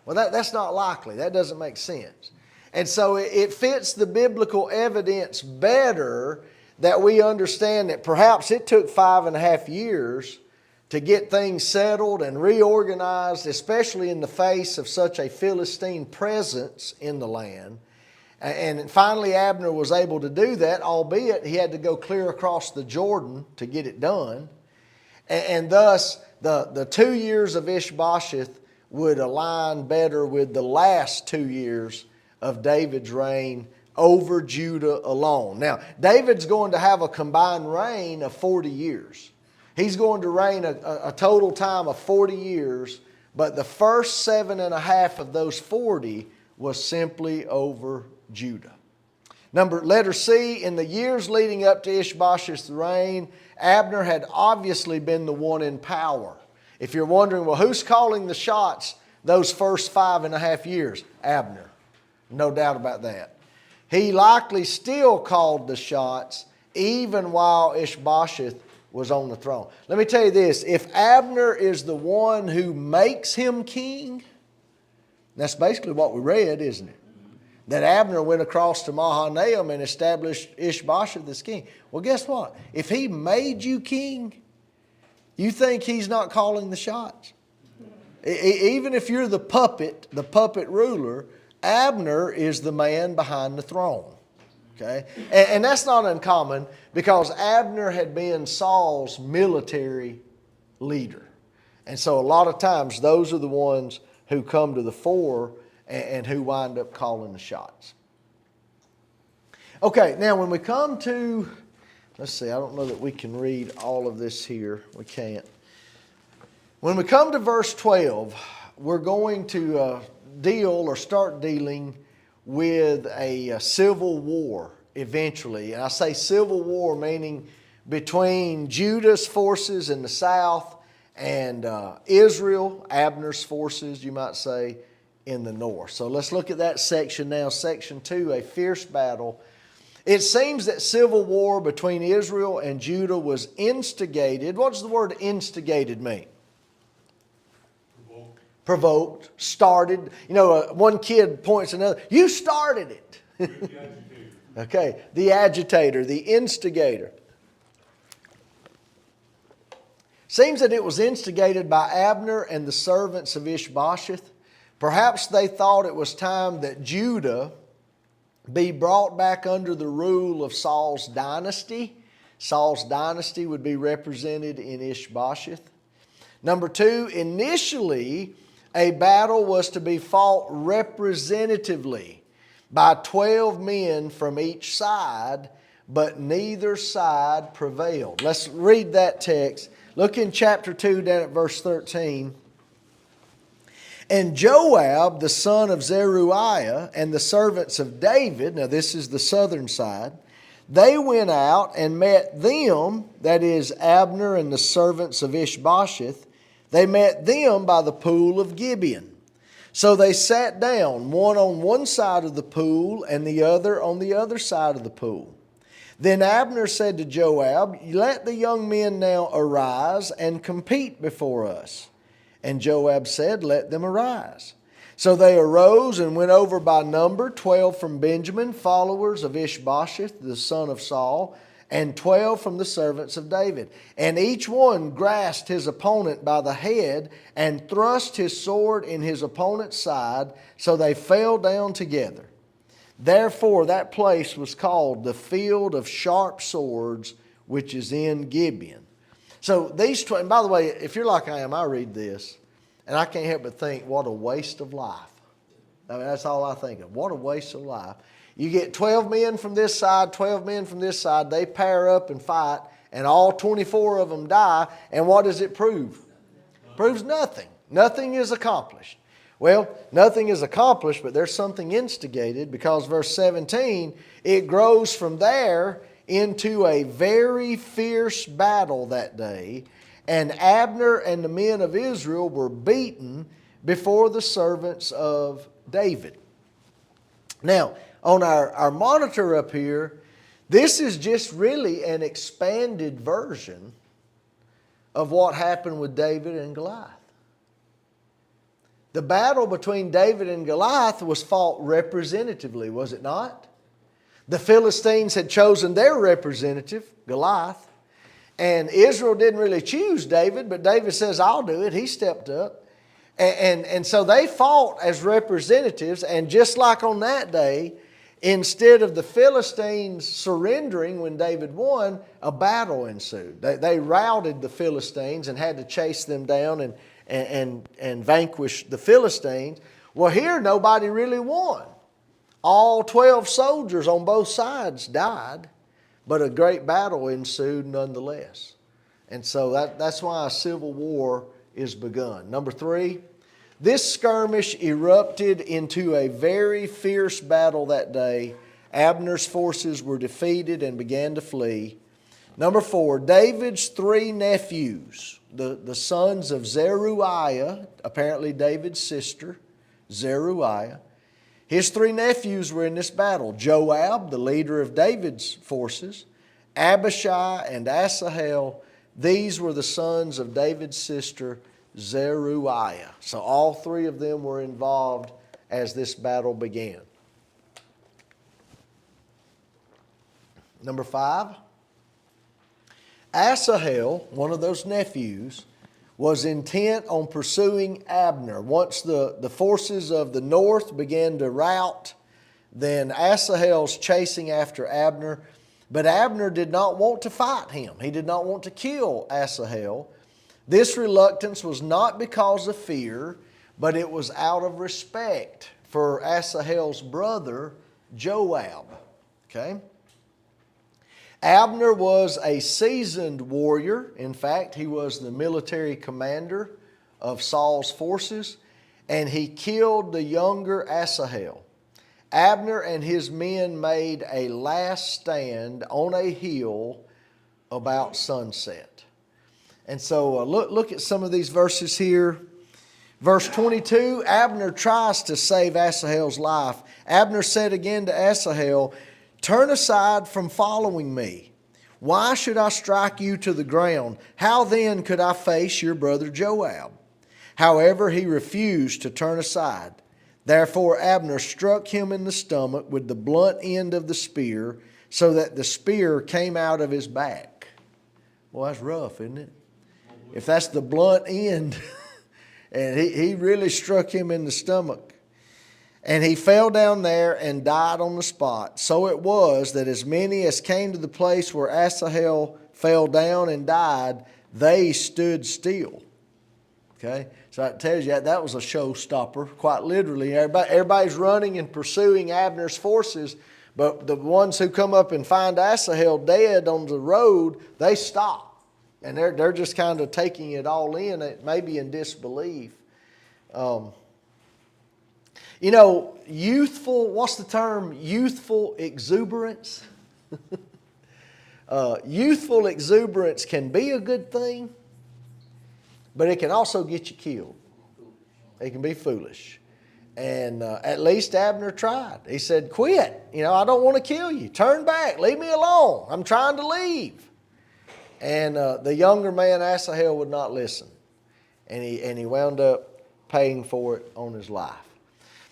Well that's not likely. That doesn't make sense. And so it fits the biblical evidence better that we understand that perhaps it took 5.5 years to get things settled and reorganized, especially in the face of such a Philistine presence in the land. And finally Abner was able to do that, albeit he had to go clear across the Jordan to get it done. And thus the 2 years of Ishbosheth would align better with the last 2 years of David's reign over Judah alone. Now, David's going to have a combined reign of 40 years. He's going to reign a total time of 40 years, but the first 7.5 of those 40 was simply over Judah. Letter C, in the years leading up to Ishbosheth's reign, Abner had obviously been the one in power. If you're wondering, well, who's calling the shots those first 5.5 years? Abner. No doubt about that. He likely still called the shots even while Ishbosheth was on the throne. Let me tell you this, if Abner is the one who makes him king, that's basically what we read, isn't it? That Abner went across to Mahanaim and established Ishbosheth as king. Well, guess what? If he made you king, you think he's not calling the shots? Even if you're the puppet ruler, Abner is the man behind the throne. Okay? And that's not uncommon because Abner had been Saul's military leader. And so a lot of times those are the ones who come to the fore and who wind up calling the shots. Okay, now when we come to, let's see, I don't know that we can read all of this here. We can't. When we come to verse 12, we're going to deal or start dealing with a civil war eventually. And I say civil war meaning between Judah's forces in the south and Israel, Abner's forces, you might say, in the north. So let's look at that section now. Section 2, a fierce battle. It seems that civil war between Israel and Judah was instigated. What does the word instigated mean? Provoked, started. You know, one kid points at another, you started it. Okay, the agitator, the instigator. Seems that it was instigated by Abner and the servants of Ishbosheth. Perhaps they thought it was time that Judah be brought back under the rule of Saul's dynasty. Saul's dynasty would be represented in Ishbosheth. Number 2, initially a battle was to be fought representatively by 12 men from each side, but neither side prevailed. Let's read that text. Look in chapter 2 down at verse 13. And Joab, the son of Zeruiah, and the servants of David, now this is the southern side, they went out and met them, that is Abner and the servants of Ishbosheth, they met them by the pool of Gibeon. So they sat down, one on one side of the pool and the other on the other side of the pool. Then Abner said to Joab, let the young men now arise and compete before us. And Joab said, let them arise. So they arose and went over by number, 12 from Benjamin, followers of Ishbosheth, the son of Saul, and 12 from the servants of David. And each one grasped his opponent by the head and thrust his sword in his opponent's side, so they fell down together. Therefore that place was called the field of sharp swords, which is in Gibeon. So these 12, and by the way, if you're like I am, I read this, and I can't help but think, what a waste of life. I mean, that's all I think of. What a waste of life. You get 12 men from this side, 12 men from this side, they pair up and fight, and all 24 of them die, and what does it prove? Proves nothing. Nothing is accomplished. Well, nothing is accomplished, but there's something instigated, because verse 17, it grows from there into a very fierce battle that day, and Abner and the men of Israel were beaten before the servants of David. Now, on our monitor up here, this is just really an expanded version of what happened with David and Goliath. The battle between David and Goliath was fought representatively, was it not? The Philistines had chosen their representative, Goliath, and Israel didn't really choose David, but David says, I'll do it. He stepped up. And so they fought as representatives, and just like on that day, instead of the Philistines surrendering when David won, a battle ensued. They routed the Philistines and had to chase them down and vanquish the Philistines. Well, here nobody really won. All 12 soldiers on both sides died, but a great battle ensued nonetheless. And so that's why a civil war is begun. Number 3, this skirmish erupted into a very fierce battle that day. Abner's forces were defeated and began to flee. Number 4, David's 3 nephews, the sons of Zeruiah, apparently David's sister, Zeruiah. His 3 nephews were in this battle. Joab, the leader of David's forces, Abishai and Asahel. These were the sons of David's sister, Zeruiah. So all 3 of them were involved as this battle began. Number 5, Asahel, one of those nephews, was intent on pursuing Abner. Once the forces of the north began to rout, then Asahel's chasing after Abner. But Abner did not want to fight him. He did not want to kill Asahel. This reluctance was not because of fear, but it was out of respect for Asahel's brother, Joab. Okay? Abner was a seasoned warrior. In fact, he was the military commander of Saul's forces, and he killed the younger Asahel. Abner and his men made a last stand on a hill about sunset. And so look at some of these verses here. Verse 22, Abner tries to save Asahel's life. Abner said again to Asahel, "Turn aside from following me. Why should I strike you to the ground? How then could I face your brother Joab?" However, he refused to turn aside. Therefore Abner struck him in the stomach with the blunt end of the spear, so that the spear came out of his back. Well, that's rough, isn't it? If that's the blunt end, and he really struck him in the stomach. And he fell down there and died on the spot. So it was that as many as came to the place where Asahel fell down and died, they stood still. Okay? So that tells you that was a showstopper, quite literally. Everybody's running and pursuing Abner's forces, but the ones who come up and find Asahel dead on the road, they stop. And they're just kind of taking it all in, maybe in disbelief. What's the term? Youthful exuberance. Youthful exuberance can be a good thing, but it can also get you killed. It can be foolish. And at least Abner tried. He said, "Quit. I don't want to kill you. Turn back. Leave me alone. I'm trying to leave." And the younger man, Asahel, would not listen. And he wound up paying for it on his life.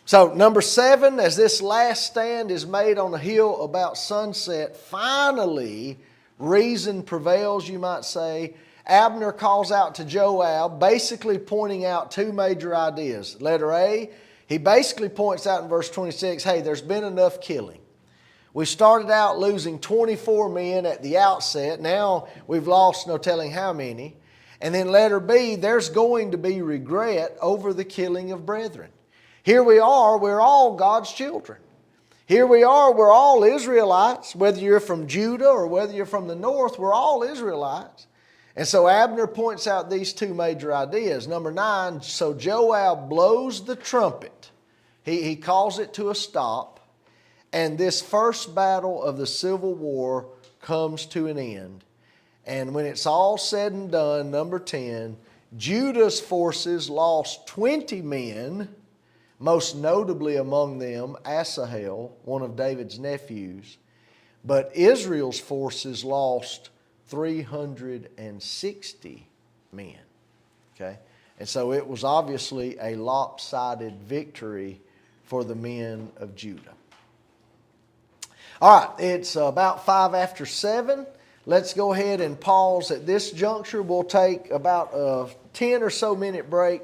So number 7, as this last stand is made on a hill about sunset, finally reason prevails, you might say. Abner calls out to Joab, basically pointing out 2 major ideas. Letter A, he basically points out in verse 26, hey, there's been enough killing. We started out losing 24 men at the outset. Now we've lost no telling how many. And then letter B, there's going to be regret over the killing of brethren. Here we are, we're all God's children. Here we are, we're all Israelites. Whether you're from Judah or whether you're from the north, we're all Israelites. And so Abner points out these 2 major ideas. Number 9, so Joab blows the trumpet. He calls it to a stop. And this first battle of the Civil War comes to an end. And when it's all said and done, number 10, Judah's forces lost 20 men, most notably among them Asahel, one of David's nephews. But Israel's forces lost 360 men. Okay? And so it was obviously a lopsided victory for the men of Judah. All right, it's about 5 after 7. Let's go ahead and pause at this juncture. We'll take about a 10 or so minute break.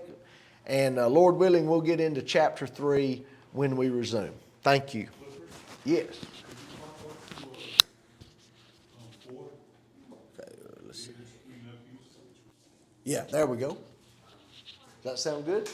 And Lord willing, we'll get into chapter 3 when we resume. Thank you. Yes. Okay, let's see. Yeah, there we go. Does that sound good?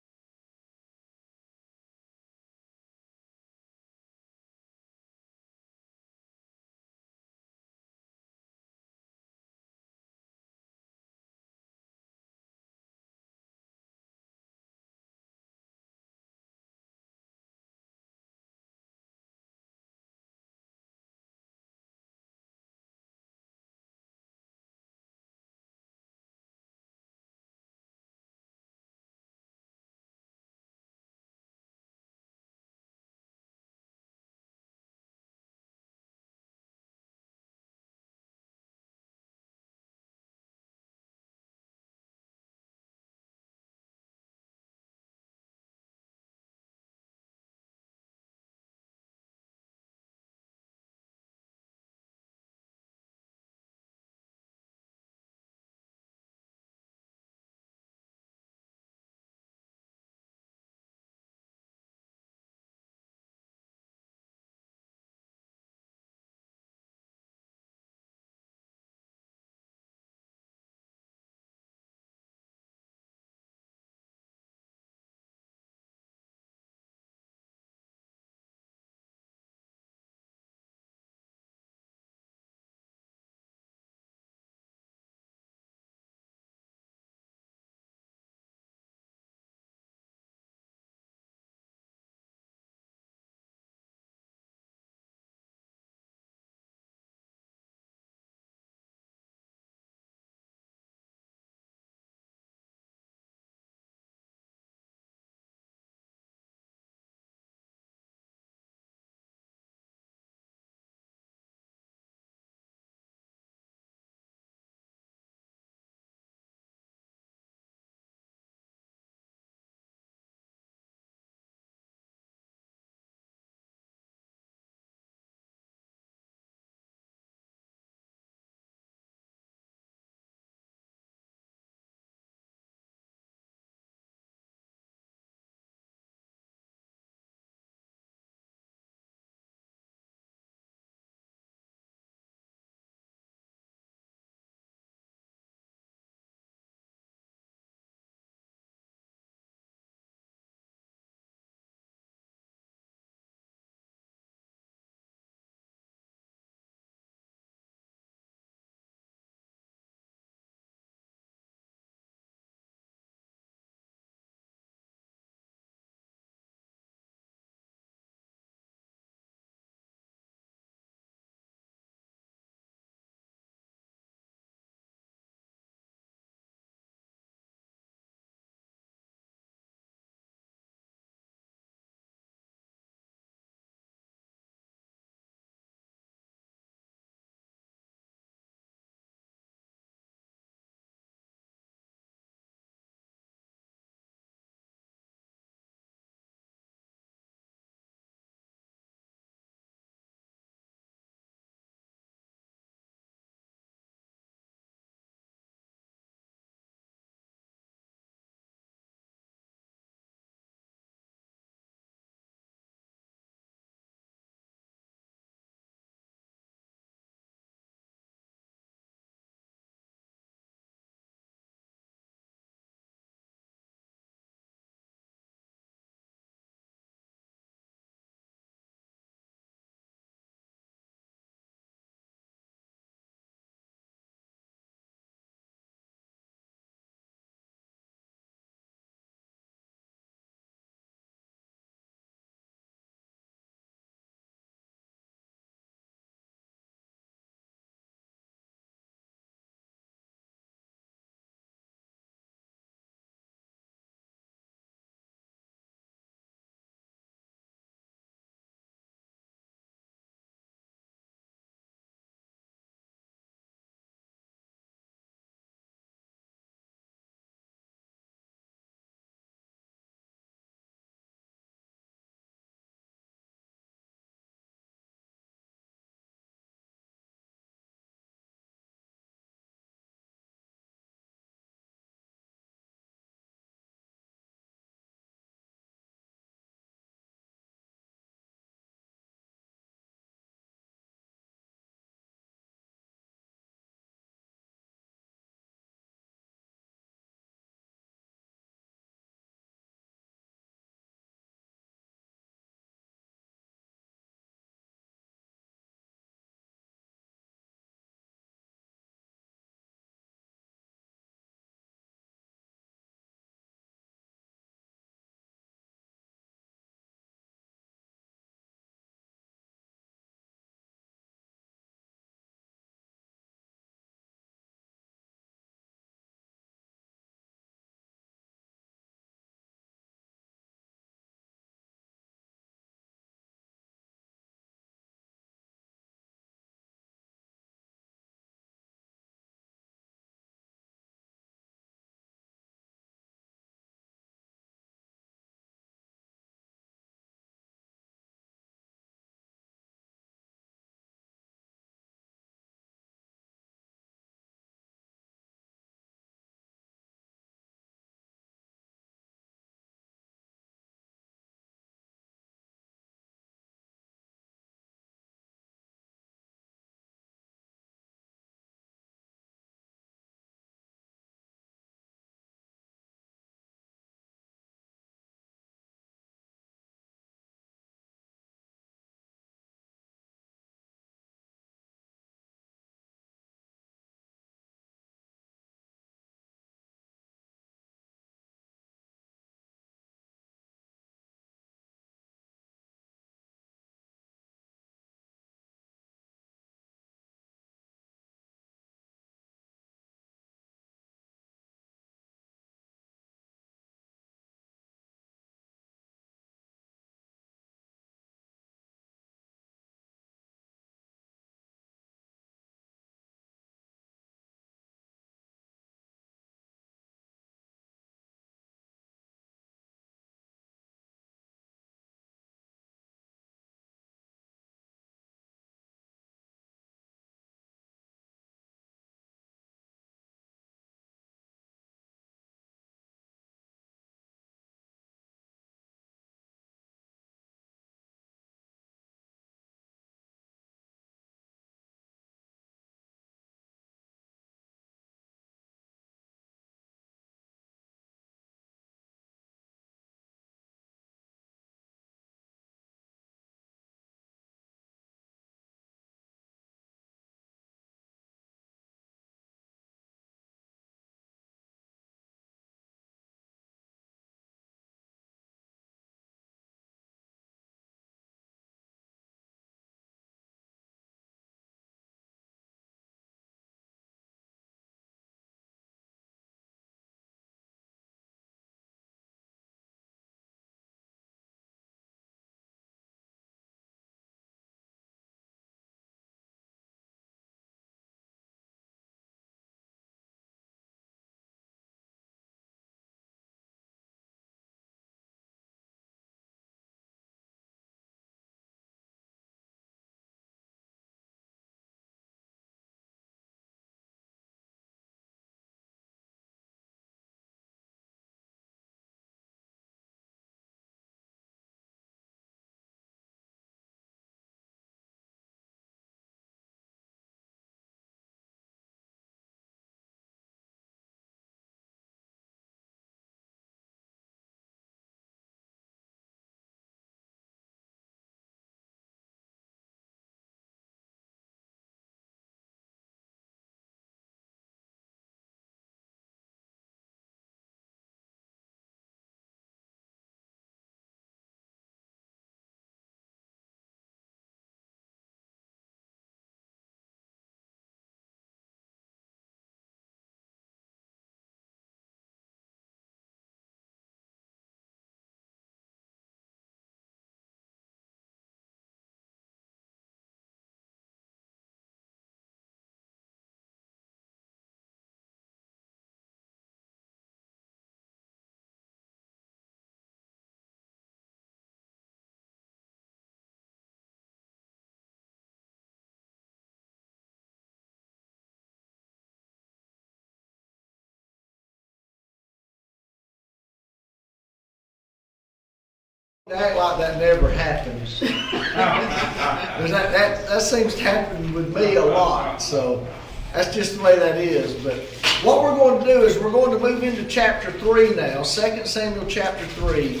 Act like that never happens. 'Cause that seems to happen with me a lot, so that's just the way that is. But what we're going to do is we're going to move into chapter 3 now, 2 Samuel chapter 3.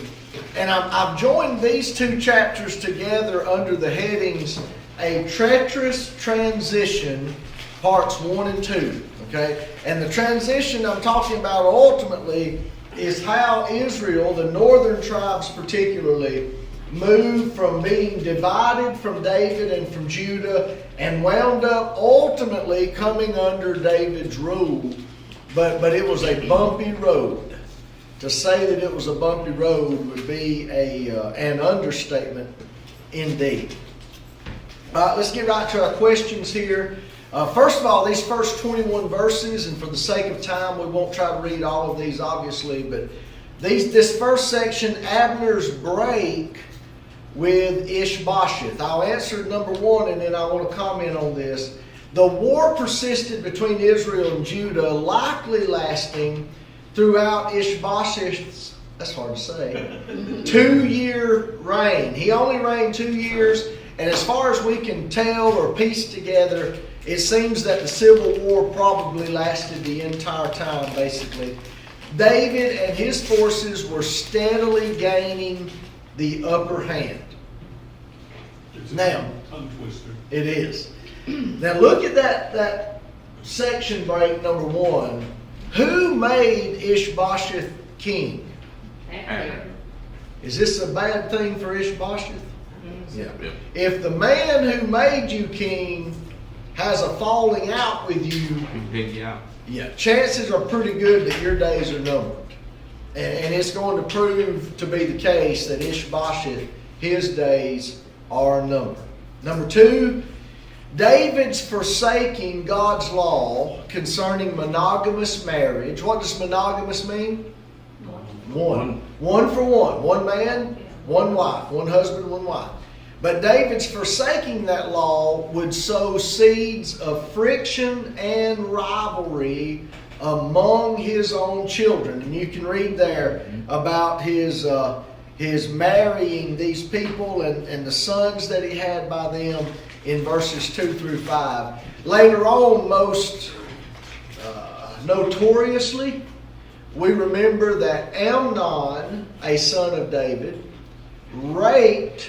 And I've joined these two chapters together under the headings, A Treacherous Transition, parts 1 and 2. Okay? And the transition I'm talking about ultimately is how Israel, the northern tribes particularly, moved from being divided from David and from Judah and wound up ultimately coming under David's rule. But it was a bumpy road. To say that it was a bumpy road would be an understatement indeed. Let's get right to our questions here. First of all, these first 21 verses, and for the sake of time, we won't try to read all of these, obviously, but this first section, Abner's break with Ishbosheth. I'll answer number 1, and then I want to comment on this. The war persisted between Israel and Judah, likely lasting throughout Ishbosheth's, that's hard to say, 2-year reign. He only reigned 2 years, and as far as we can tell or piece together, it seems that the Civil War probably lasted the entire time, basically. David and his forces were steadily gaining the upper hand. It's a Now, tongue twister. it is. Now look at that section break number 1. Who made Ishbosheth king? Is this a bad thing for Ishbosheth? Yeah. If the man who made you king has a falling out with you, yeah, chances are pretty good that your days are numbered. And it's going to prove to be the case that Ishbosheth, his days are numbered. Number 2, David's forsaking God's law concerning monogamous marriage. What does monogamous mean? One. One for one. One man, one wife. One husband, one wife. But David's forsaking that law would sow seeds of friction and rivalry among his own children. And you can read there about his marrying these people and the sons that he had by them in verses 2 through 5. Later on, most notoriously, we remember that Amnon, a son of David, raped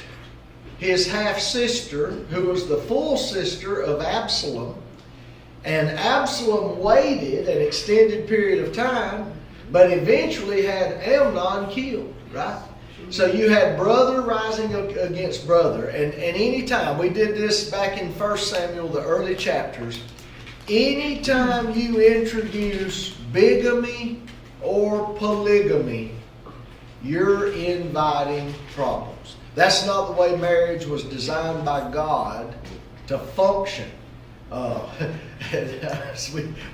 his half-sister, who was the full sister of Absalom. And Absalom waited an extended period of time, but eventually had Amnon killed, right? So you had brother rising against brother. And any time, we did this back in 1 Samuel, the early chapters, anytime you introduce bigamy or polygamy, you're inviting problems. That's not the way marriage was designed by God to function.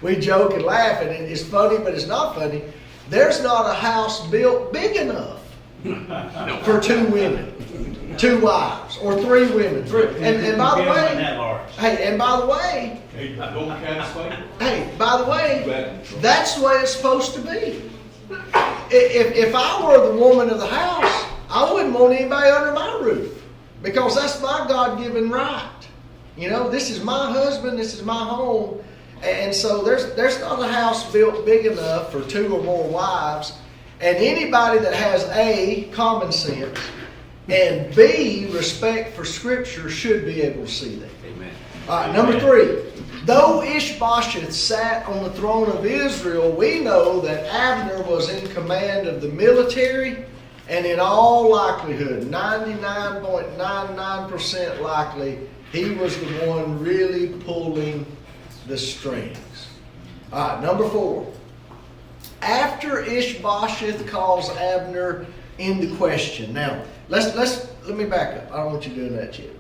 We joke and laugh, and it's funny, but it's not funny. There's not a house built big enough for 2 women, 2 wives, or 3 women. And by the way, Hey, no cats fight? that's the way it's supposed to be. If I were the woman of the house, I wouldn't want anybody under my roof, because that's my God-given right. You know, this is my husband, this is my home, and so there's not a house built big enough for 2 or more wives. And anybody that has A, common sense, and B, respect for Scripture should be able to see that. Amen. All right, number 3. Though Ishbosheth sat on the throne of Israel, we know that Abner was in command of the military, and in all likelihood, 99.99% likely, he was the one really pulling the strings. All right, number 4. After Ishbosheth calls Abner into question. Now, let me back up. I don't want you doing that yet.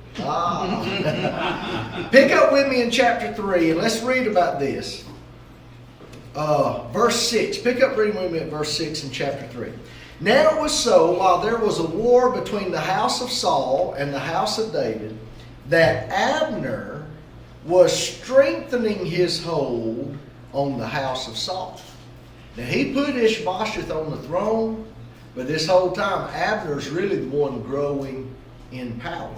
Pick up with me in chapter 3 and let's read about this. Verse 6. Pick up reading with me at verse 6 in chapter 3. Now it was so, while there was a war between the house of Saul and the house of David, that Abner was strengthening his hold on the house of Saul. Now he put Ishbosheth on the throne, But this whole time, Abner's really the one growing in power.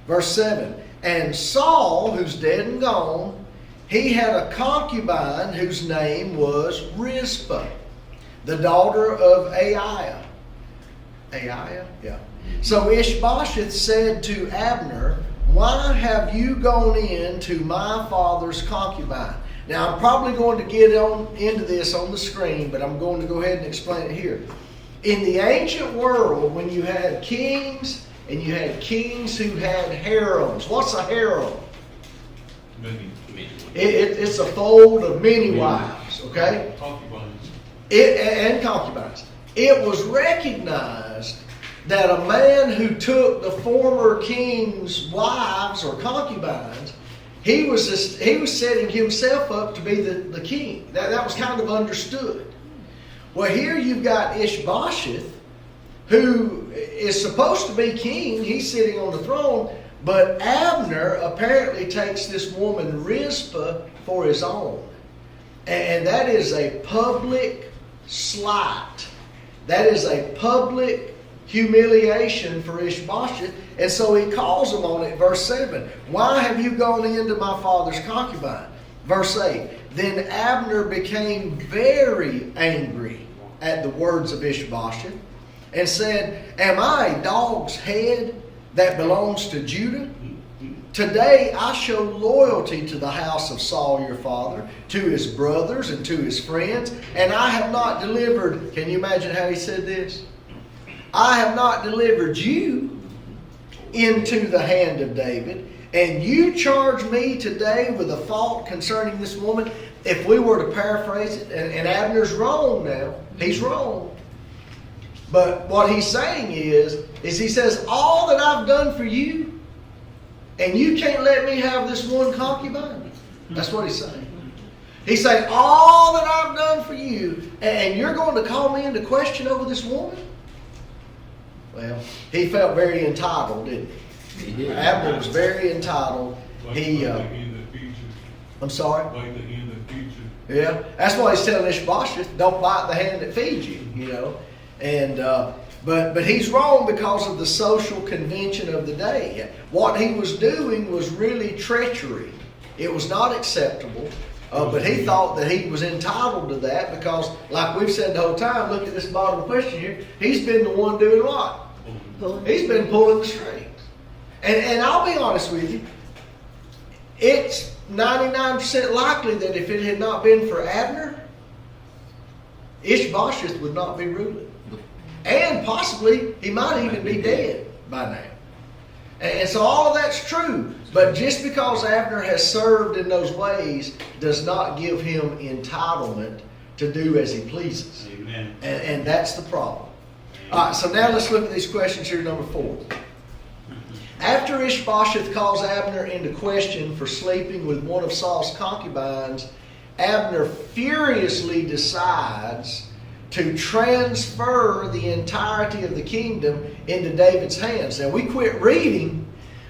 Verse 7, and Saul, who's dead and gone, he had a concubine whose name was Rizpah, the daughter of Aiah. Aiah? Yeah. So Ishbosheth said to Abner, why have you gone in to my father's concubine? Now, I'm probably going to get into this on the screen, but I'm going to go ahead and explain it here. In the ancient world, when you had kings, and you had kings who had harems. What's a harem? Many. It's a fold of many wives, okay? Concubines. And concubines. It was recognized that a man who took the former king's wives or concubines, he was setting himself up to be the king. That was kind of understood. Well, here you've got Ishbosheth, who is supposed to be king. He's sitting on the throne, but Abner apparently takes this woman Rizpah for his own. And that is a public slight. That is a public humiliation for Ishbosheth. And so he calls him on it, verse 7. Why have you gone into my father's concubine? Verse 8. Then Abner became very angry at the words of Ishbosheth and said, am I a dog's head that belongs to Judah? Today I show loyalty to the house of Saul your father, to his brothers and to his friends, and I have not delivered, can you imagine how he said this? I have not delivered you into the hand of David, and you charge me today with a fault concerning this woman. If we were to paraphrase it, and Abner's wrong now, he's wrong. But what he's saying is he says, all that I've done for you, and you can't let me have this one concubine. That's what he's saying. He's saying, all that I've done for you, and you're going to call me into question over this woman? Well, he felt very entitled, didn't he? Abner was very entitled. Like the hand that feeds you. I'm sorry? Like the hand that feeds you. Yeah, that's why he's telling Ishbosheth, don't bite the hand that feeds you, you know. And but he's wrong because of the social convention of the day. What he was doing was really treachery. It was not acceptable. But he thought that he was entitled to that because, like we've said the whole time, look at this bottom question here. He's been the one doing what? He's been pulling the strings. And I'll be honest with you, it's 99% likely that if it had not been for Abner, Ishbosheth would not be ruling. And possibly he might even be dead by now. And so all of that's true. But just because Abner has served in those ways does not give him entitlement to do as he pleases. Amen. And that's the problem. All right, so now let's look at these questions here, number 4. After Ishbosheth calls Abner into question for sleeping with one of Saul's concubines, Abner furiously decides to transfer the entirety of the kingdom into David's hands. Now, we quit reading,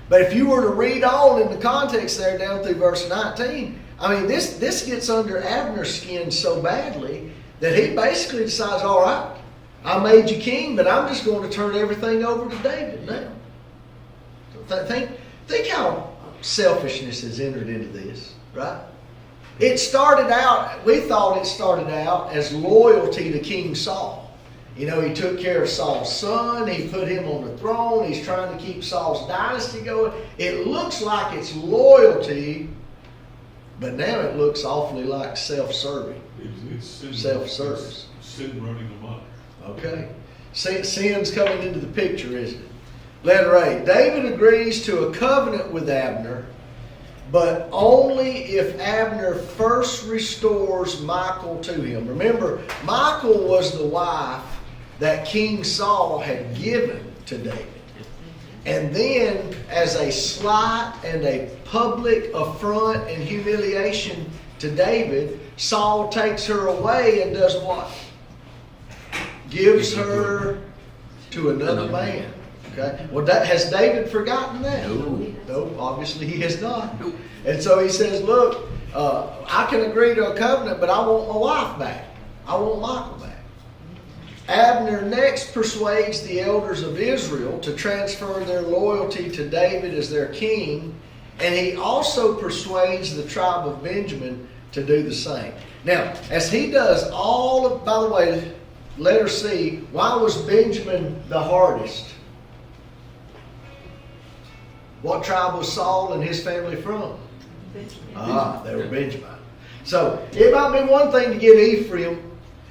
but if you were to read on in the context there down through verse 19, I mean, this gets under Abner's skin so badly that he basically decides, all right, I made you king, but I'm just going to turn everything over to David now. So think how selfishness has entered into this, right? It started out, we thought it started out as loyalty to King Saul. You know, he took care of Saul's son, he put him on the throne, he's trying to keep Saul's dynasty going. It looks like it's loyalty, but now it looks awfully like self-serving. It's sin. Self-service. It's sin running amok. Okay. Sin's coming into the picture, isn't it? Letter A. David agrees to a covenant with Abner, but only if Abner first restores Michal to him. Remember, Michal was the wife that King Saul had given to David. And then, as a slight and a public affront and humiliation to David, Saul takes her away and does what? Gives her to another man. Okay. Well, has David forgotten that? No, obviously he has not. Nope. And so he says, look, I can agree to a covenant, but I want my wife back. I want Michal back. Abner next persuades the elders of Israel to transfer their loyalty to David as their king, and he also persuades the tribe of Benjamin to do the same. Now, as he does all of, by the way, letter C, why was Benjamin the hardest? What tribe was Saul and his family from? Ah, they were Benjamin. So it might be one thing to get Ephraim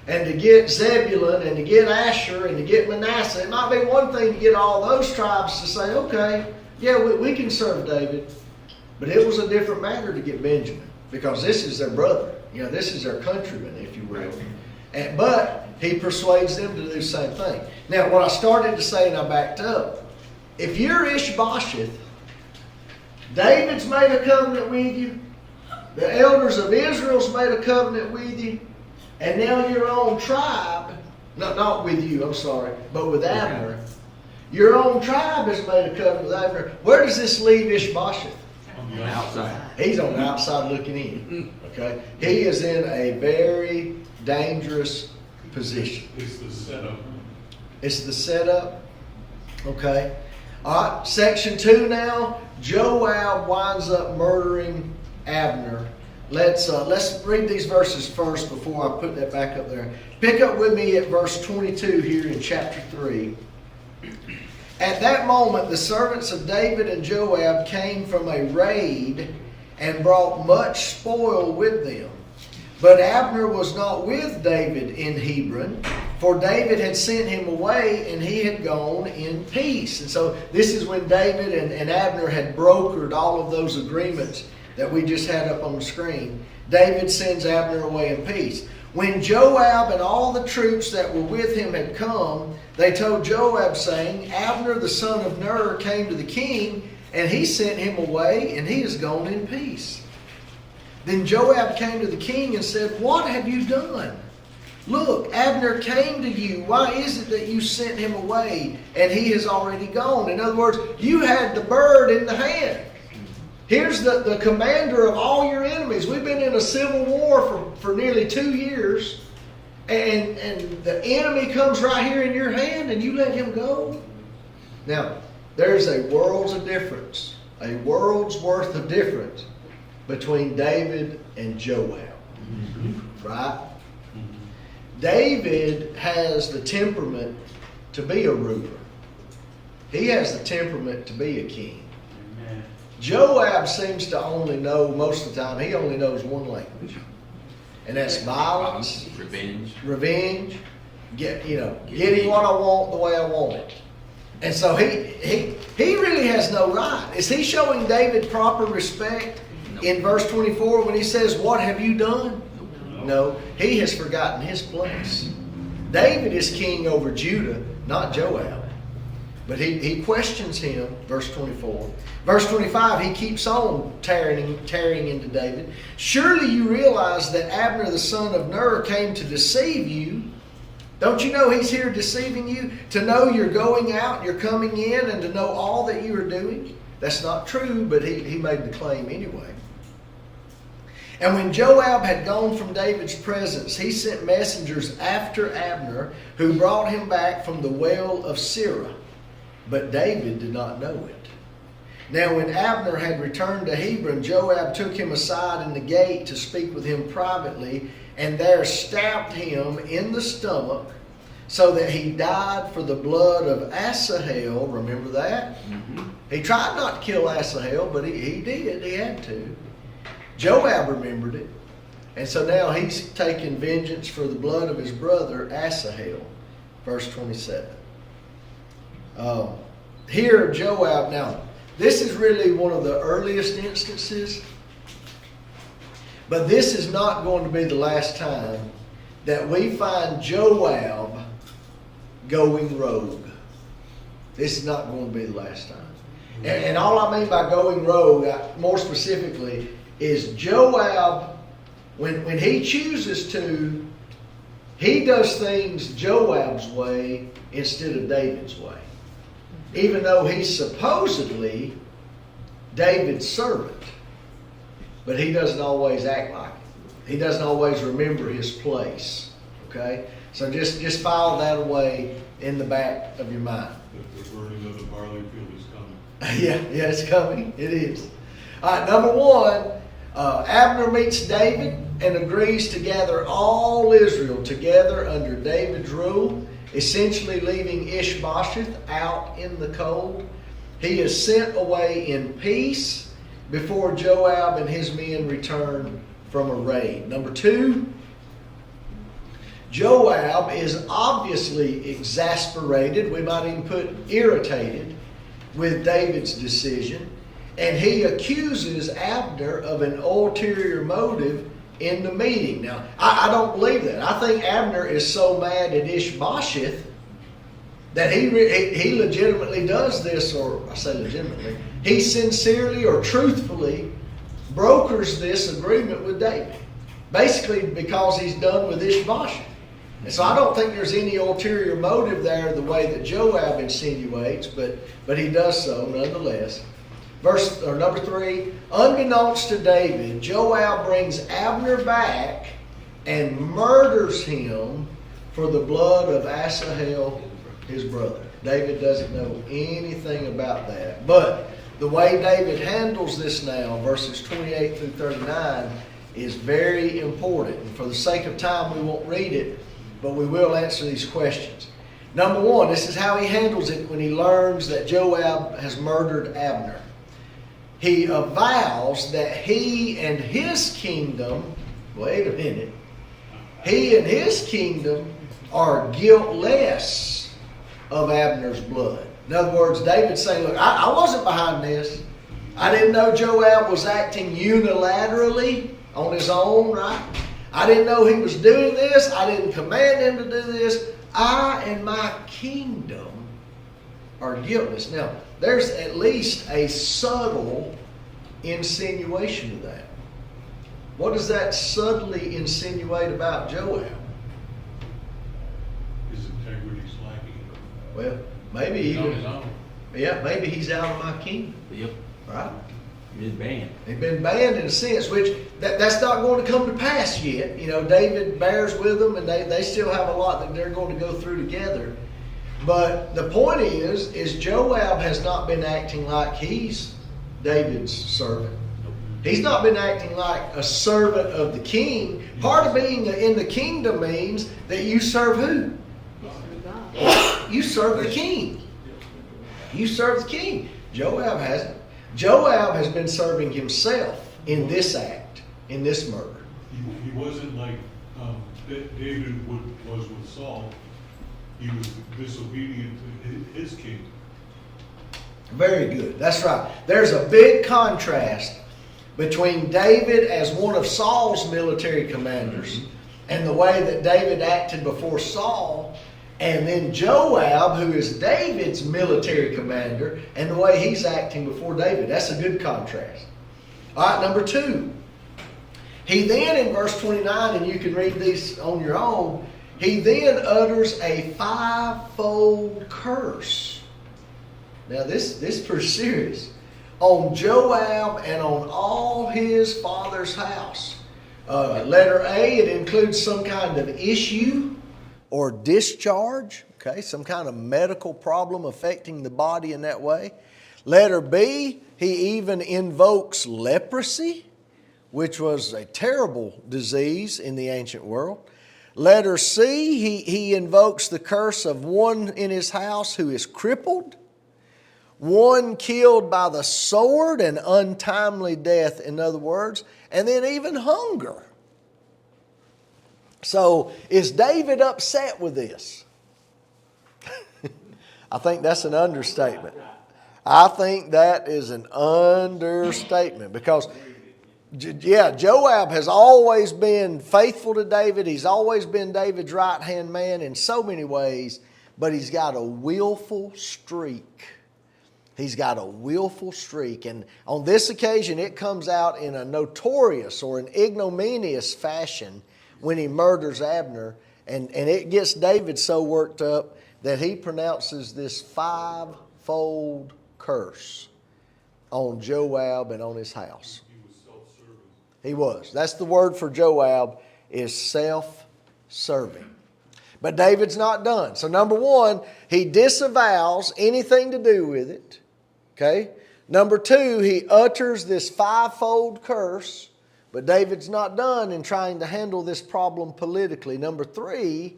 and to get Zebulun and to get Asher and to get Manasseh. It might be one thing to get all those tribes to say, okay, yeah, we can serve David. But it was a different matter to get Benjamin, because this is their brother. You know, this is their countryman, if you will. But he persuades them to do the same thing. Now, what I started to say and I backed up, if you're Ishbosheth, David's made a covenant with you, the elders of Israel's made a covenant with you, and now your own tribe, not with you, I'm sorry, but with Abner, your own tribe has made a covenant with Abner. Where does this leave Ishbosheth? On the outside. He's on the outside looking in. Okay? He is in a very dangerous position. It's the setup. It's the setup. Okay? All right, section 2 now. Joab winds up murdering Abner. Let's read these verses first before I put that back up there. Pick up with me at verse 22 here in chapter 3. At that moment, the servants of David and Joab came from a raid and brought much spoil with them. But Abner was not with David in Hebron, for David had sent him away and he had gone in peace. And so this is when David and Abner had brokered all of those agreements that we just had up on the screen. David sends Abner away in peace. When Joab and all the troops that were with him had come, they told Joab, saying, Abner the son of Ner came to the king, and he sent him away, and he is gone in peace. Then Joab came to the king and said, What have you done? Look, Abner came to you. Why is it that you sent him away, and he has already gone? In other words, you had the bird in the hand. Here's the commander of all your enemies. We've been in a civil war for nearly 2 years. And the enemy comes right here in your hand and you let him go? Now, there's a world's of difference. A world's worth of difference between David and Joab. Right? David has the temperament to be a ruler. He has the temperament to be a king. Joab seems to only know, most of the time, he only knows one language. And that's violence, revenge, getting what I want the way I want it. And so he really has no right. Is he showing David proper respect in verse 24 when he says, What have you done? No, he has forgotten his place. David is king over Judah, not Joab. But he questions him, verse 24. Verse 25, he keeps on tearing into David. Surely you realize that Abner the son of Ner came to deceive you. Don't you know he's here deceiving you? To know you're going out, you're coming in, and to know all that you are doing? That's not true, but he made the claim anyway. And when Joab had gone from David's presence, he sent messengers after Abner, who brought him back from the well of Sirah. But David did not know it. Now when Abner had returned to Hebron, Joab took him aside in the gate to speak with him privately, and there stabbed him in the stomach, so that he died for the blood of Asahel. Remember that? Mm-hmm. He tried not to kill Asahel, but he did. He had to. Joab remembered it. And so now he's taking vengeance for the blood of his brother Asahel. Verse 27. Here Joab, now this is really one of the earliest instances, but this is not going to be the last time that we find Joab going rogue. This is not going to be the last time. And all I mean by going rogue, more specifically, is Joab, when he chooses to, he does things Joab's way instead of David's way. Even though he's supposedly David's servant. But he doesn't always act like it. He doesn't always remember his place. Okay? So just file that away in the back of your mind. The burning of the barley field is coming. Yeah, it's coming. It is. All right, number one, Abner meets David and agrees to gather all Israel together under David's rule, essentially leaving Ishbosheth out in the cold. He is sent away in peace before Joab and his men return from a raid. Number two, Joab is obviously exasperated, we might even put irritated, with David's decision, and he accuses Abner of an ulterior motive in the meeting. Now, I don't believe that. I think Abner is so mad at Ishbosheth that he legitimately does this, or I say legitimately, he sincerely or truthfully brokers this agreement with David. Basically because he's done with Ishbosheth. And so I don't think there's any ulterior motive there the way that Joab insinuates, but he does so nonetheless. Number three, unbeknownst to David, Joab brings Abner back and murders him for the blood of Asahel, his brother. David doesn't know anything about that. But the way David handles this now, verses 28 through 39, is very important. And for the sake of time, we won't read it, but we will answer these questions. Number one, this is how he handles it when he learns that Joab has murdered Abner. He avows that he and his kingdom, wait a minute, he and his kingdom are guiltless of Abner's blood. In other words, David's saying, look, I wasn't behind this. I didn't know Joab was acting unilaterally on his own, right? I didn't know he was doing this. I didn't command him to do this. I and my kingdom are guiltless. Now, there's at least a subtle insinuation to that. What does that subtly insinuate about Joab? His integrity's lacking. Well, maybe He's on even, his own. yeah, maybe he's out of my kingdom, Yep, right? he's banned. They've been banned in a sense, which that's not going to come to pass yet. You know, David bears with them, and they still have a lot that they're going to go through together. But the point is Joab has not been acting like he's David's servant. He's not been acting like a servant of the king. Part of being in the kingdom means that you serve who? You serve the king. You serve the king. Joab hasn't. Joab has been serving himself in this act, in this murder. He wasn't like David was with Saul. He was disobedient to his king. Very good. That's right. There's a big contrast between David as one of Saul's military commanders and the way that David acted before Saul, and then Joab, who is David's military commander, and the way he's acting before David. That's a good contrast. All right, number two. He then, in verse 29, and you can read these on your own, he then utters a fivefold curse. Now, this is pretty serious. On Joab and on all his father's house. Letter A, it includes some kind of issue or discharge, okay, some kind of medical problem affecting the body in that way. Letter B, he even invokes leprosy, which was a terrible disease in the ancient world. Letter C, he invokes the curse of one in his house who is crippled, one killed by the sword, an untimely death, in other words, and then even hunger. So, is David upset with this? I think that's an understatement. I think that is an understatement because, yeah, Joab has always been faithful to David. He's always been David's right-hand man in so many ways, but he's got a willful streak. He's got a willful streak. And on this occasion, it comes out in a notorious or an ignominious fashion when he murders Abner. And it gets David so worked up that he pronounces this fivefold curse on Joab and on his house. He was self-serving. He was. That's the word for Joab, is self-serving. But David's not done. So number one, he disavows anything to do with it. Okay? Number two, he utters this fivefold curse. But David's not done in trying to handle this problem politically. Number three,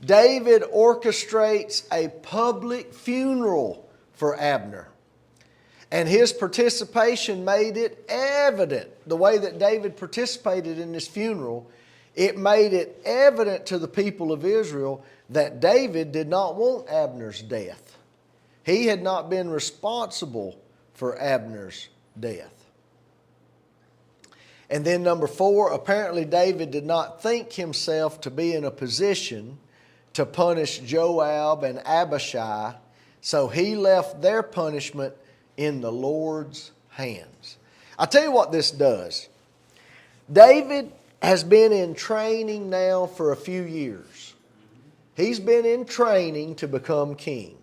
David orchestrates a public funeral for Abner. And his participation made it evident. The way that David participated in this funeral, it made it evident to the people of Israel that David did not want Abner's death. He had not been responsible for Abner's death. And then number four, apparently David did not think himself to be in a position to punish Joab and Abishai, so he left their punishment in the Lord's hands. I'll tell you what this does. David has been in training now for a few years. He's been in training to become king.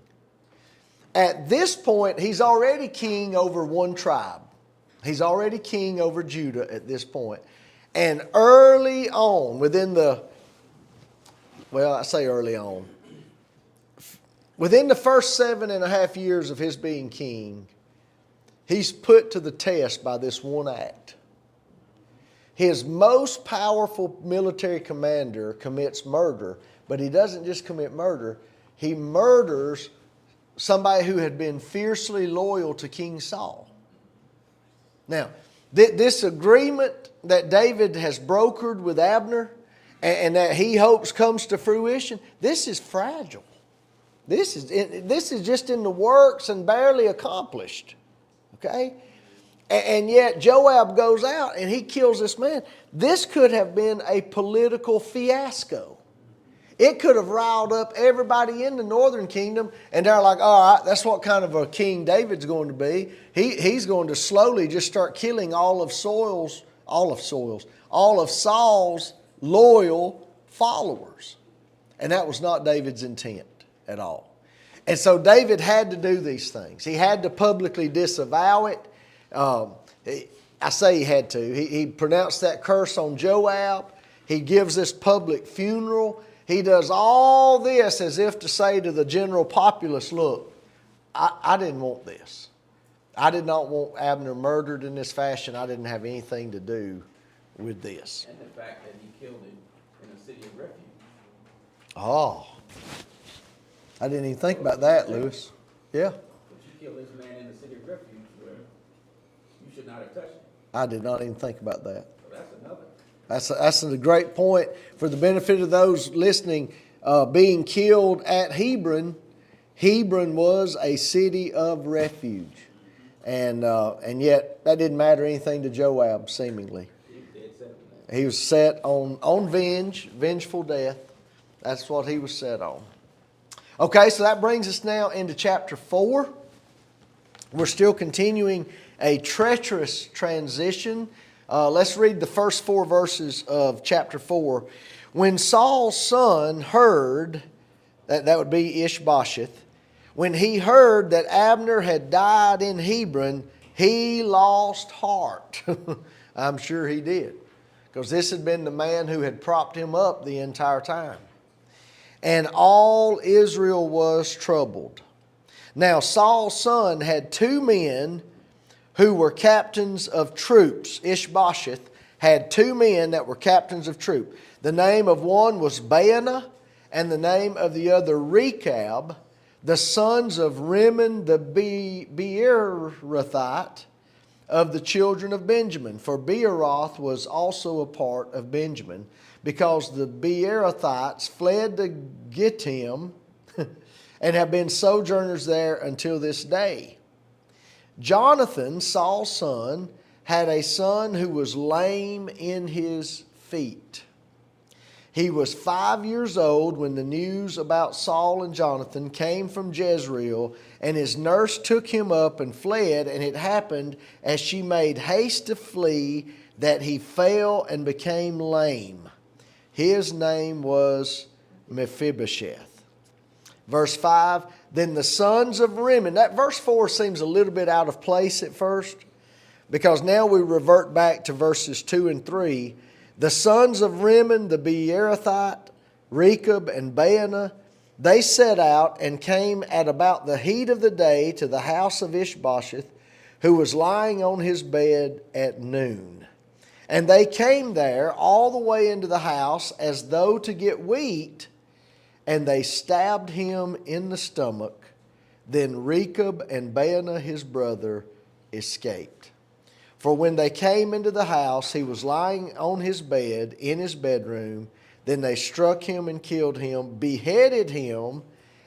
At this point, he's already king over one tribe. He's already king over Judah at this point. And early on, within the first 7.5 years of his being king, he's put to the test by this one act. His most powerful military commander commits murder, but he doesn't just commit murder, he murders somebody who had been fiercely loyal to King Saul. Now, this agreement that David has brokered with Abner and that he hopes comes to fruition, this is fragile. This is just in the works and barely accomplished. Okay? And yet Joab goes out and he kills this man. This could have been a political fiasco. It could have riled up everybody in the northern kingdom, and they're like, all right, that's what kind of a king David's going to be. He's going to slowly just start killing all of Saul's loyal followers. And that was not David's intent at all. And so David had to do these things. He had to publicly disavow it. I say he had to. He pronounced that curse on Joab. He gives this public funeral. He does all this as if to say to the general populace, look, I didn't want this. I did not want Abner murdered in this fashion. I didn't have anything to do with this. And the fact that he killed him in a city of refuge. Oh, I didn't even think about that, Lewis. Yeah. But you killed this man in the city of refuge where you should not have touched him. I did not even think about that. So that's another. That's a great point. For the benefit of those listening, being killed at Hebron, Hebron was a city of refuge. And yet that didn't matter anything to Joab, seemingly. He was set on vengeful death. That's what he was set on. Okay, so that brings us now into chapter 4. We're still continuing a treacherous transition. Let's read the first 4 verses of chapter 4. When Saul's son heard, that would be Ishbosheth, when he heard that Abner had died in Hebron, he lost heart. I'm sure he did, because this had been the man who had propped him up the entire time. And all Israel was troubled. Now Saul's son had 2 men who were captains of troops. Ishbosheth had 2 men that were captains of troops. The name of one was Baanah, and the name of the other Rechab, the sons of Rimmon the Beerothite of the children of Benjamin. For Beeroth was also a part of Benjamin, because the Beerothites fled to Gittim and have been sojourners there until this day. Jonathan, Saul's son, had a son who was lame in his feet. He was 5 years old when the news about Saul and Jonathan came from Jezreel, and his nurse took him up and fled, and it happened as she made haste to flee that he fell and became lame. His name was Mephibosheth. Verse 5, then the sons of Rimmon. That verse 4 seems a little bit out of place at first, because now we revert back to verses 2 and 3. The sons of Rimmon the Beerothite Rechab, and Baanah, they set out and came at about the heat of the day to the house of Ishbosheth, who was lying on his bed at noon. And they came there all the way into the house as though to get wheat, and they stabbed him in the stomach. Then Rechab and Baanah his brother escaped. For when they came into the house, he was lying on his bed in his bedroom. Then they struck him and killed him, beheaded him,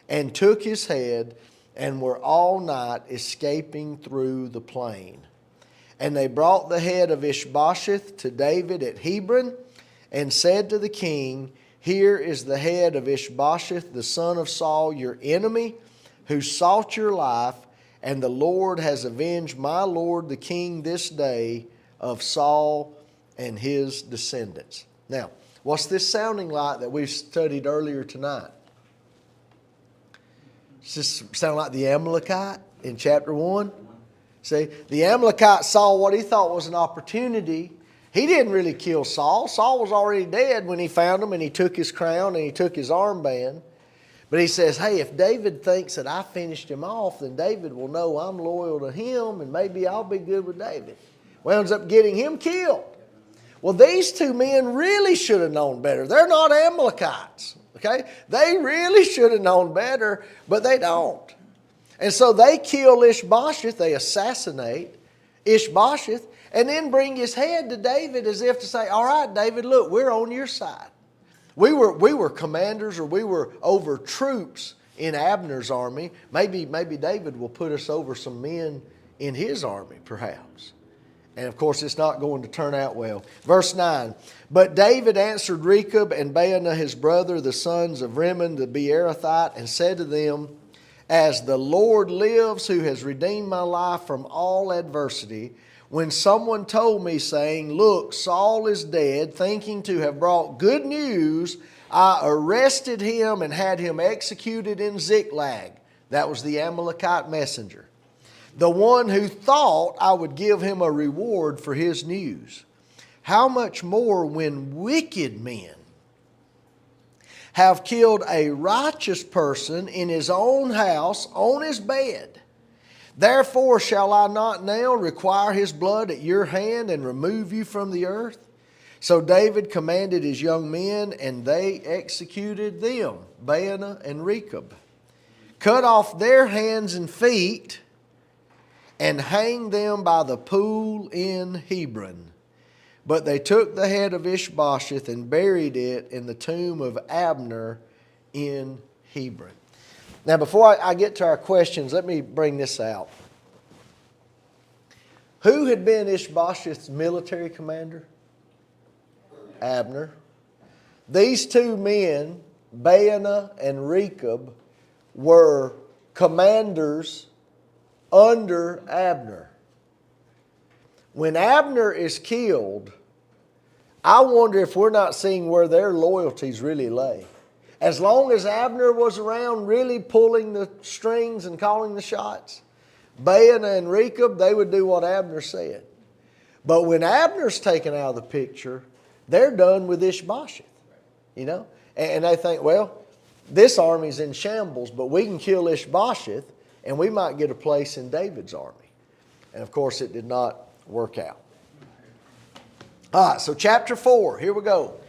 and took his head, and were all night escaping through the plain. And they brought the head of Ishbosheth to David at Hebron, and said to the king, Here is the head of Ishbosheth, the son of Saul, your enemy, who sought your life, and the Lord has avenged my lord the king this day of Saul and his descendants. Now, what's this sounding like that we've studied earlier tonight? Does this sound like the Amalekite in chapter 1? See, the Amalekite saw what he thought was an opportunity. He didn't really kill Saul. Saul was already dead when he found him, and he took his crown and he took his armband. But he says, hey, if David thinks that I finished him off, then David will know I'm loyal to him, and maybe I'll be good with David. Well, ends up getting him killed. Well, these two men really should have known better. They're not Amalekites, okay? They really should have known better, but they don't. And so they kill Ishbosheth, they assassinate Ishbosheth, and then bring his head to David as if to say, all right, David, look, we're on your side. We were commanders, or we were over troops in Abner's army. Maybe David will put us over some men in his army, perhaps. And of course, it's not going to turn out well. Verse 9, But David answered Rechab and Baanah his brother, the sons of Rimmon the Beerothite, and said to them, As the Lord lives, who has redeemed my life from all adversity, when someone told me, saying, Look, Saul is dead, thinking to have brought good news, I arrested him and had him executed in Ziklag. That was the Amalekite messenger, the one who thought I would give him a reward for his news. How much more when wicked men have killed a righteous person in his own house on his bed? Therefore shall I not now require his blood at your hand and remove you from the earth? So David commanded his young men, and they executed them, Baanah and Rechab, cut off their hands and feet, and hanged them by the pool in Hebron. But they took the head of Ishbosheth and buried it in the tomb of Abner in Hebron. Now, before I get to our questions, let me bring this out. Who had been Ishbosheth's military commander? Abner. These two men, Baanah and Rechab, were commanders under Abner. When Abner is killed, I wonder if we're not seeing where their loyalties really lay. As long as Abner was around really pulling the strings and calling the shots, Baanah and Rechab, they would do what Abner said. But when Abner's taken out of the picture, they're done with Ishbosheth, you know. And they think, well, this army's in shambles, but we can kill Ishbosheth and we might get a place in David's army. And of course, it did not work out. All right, so chapter 4, here we go.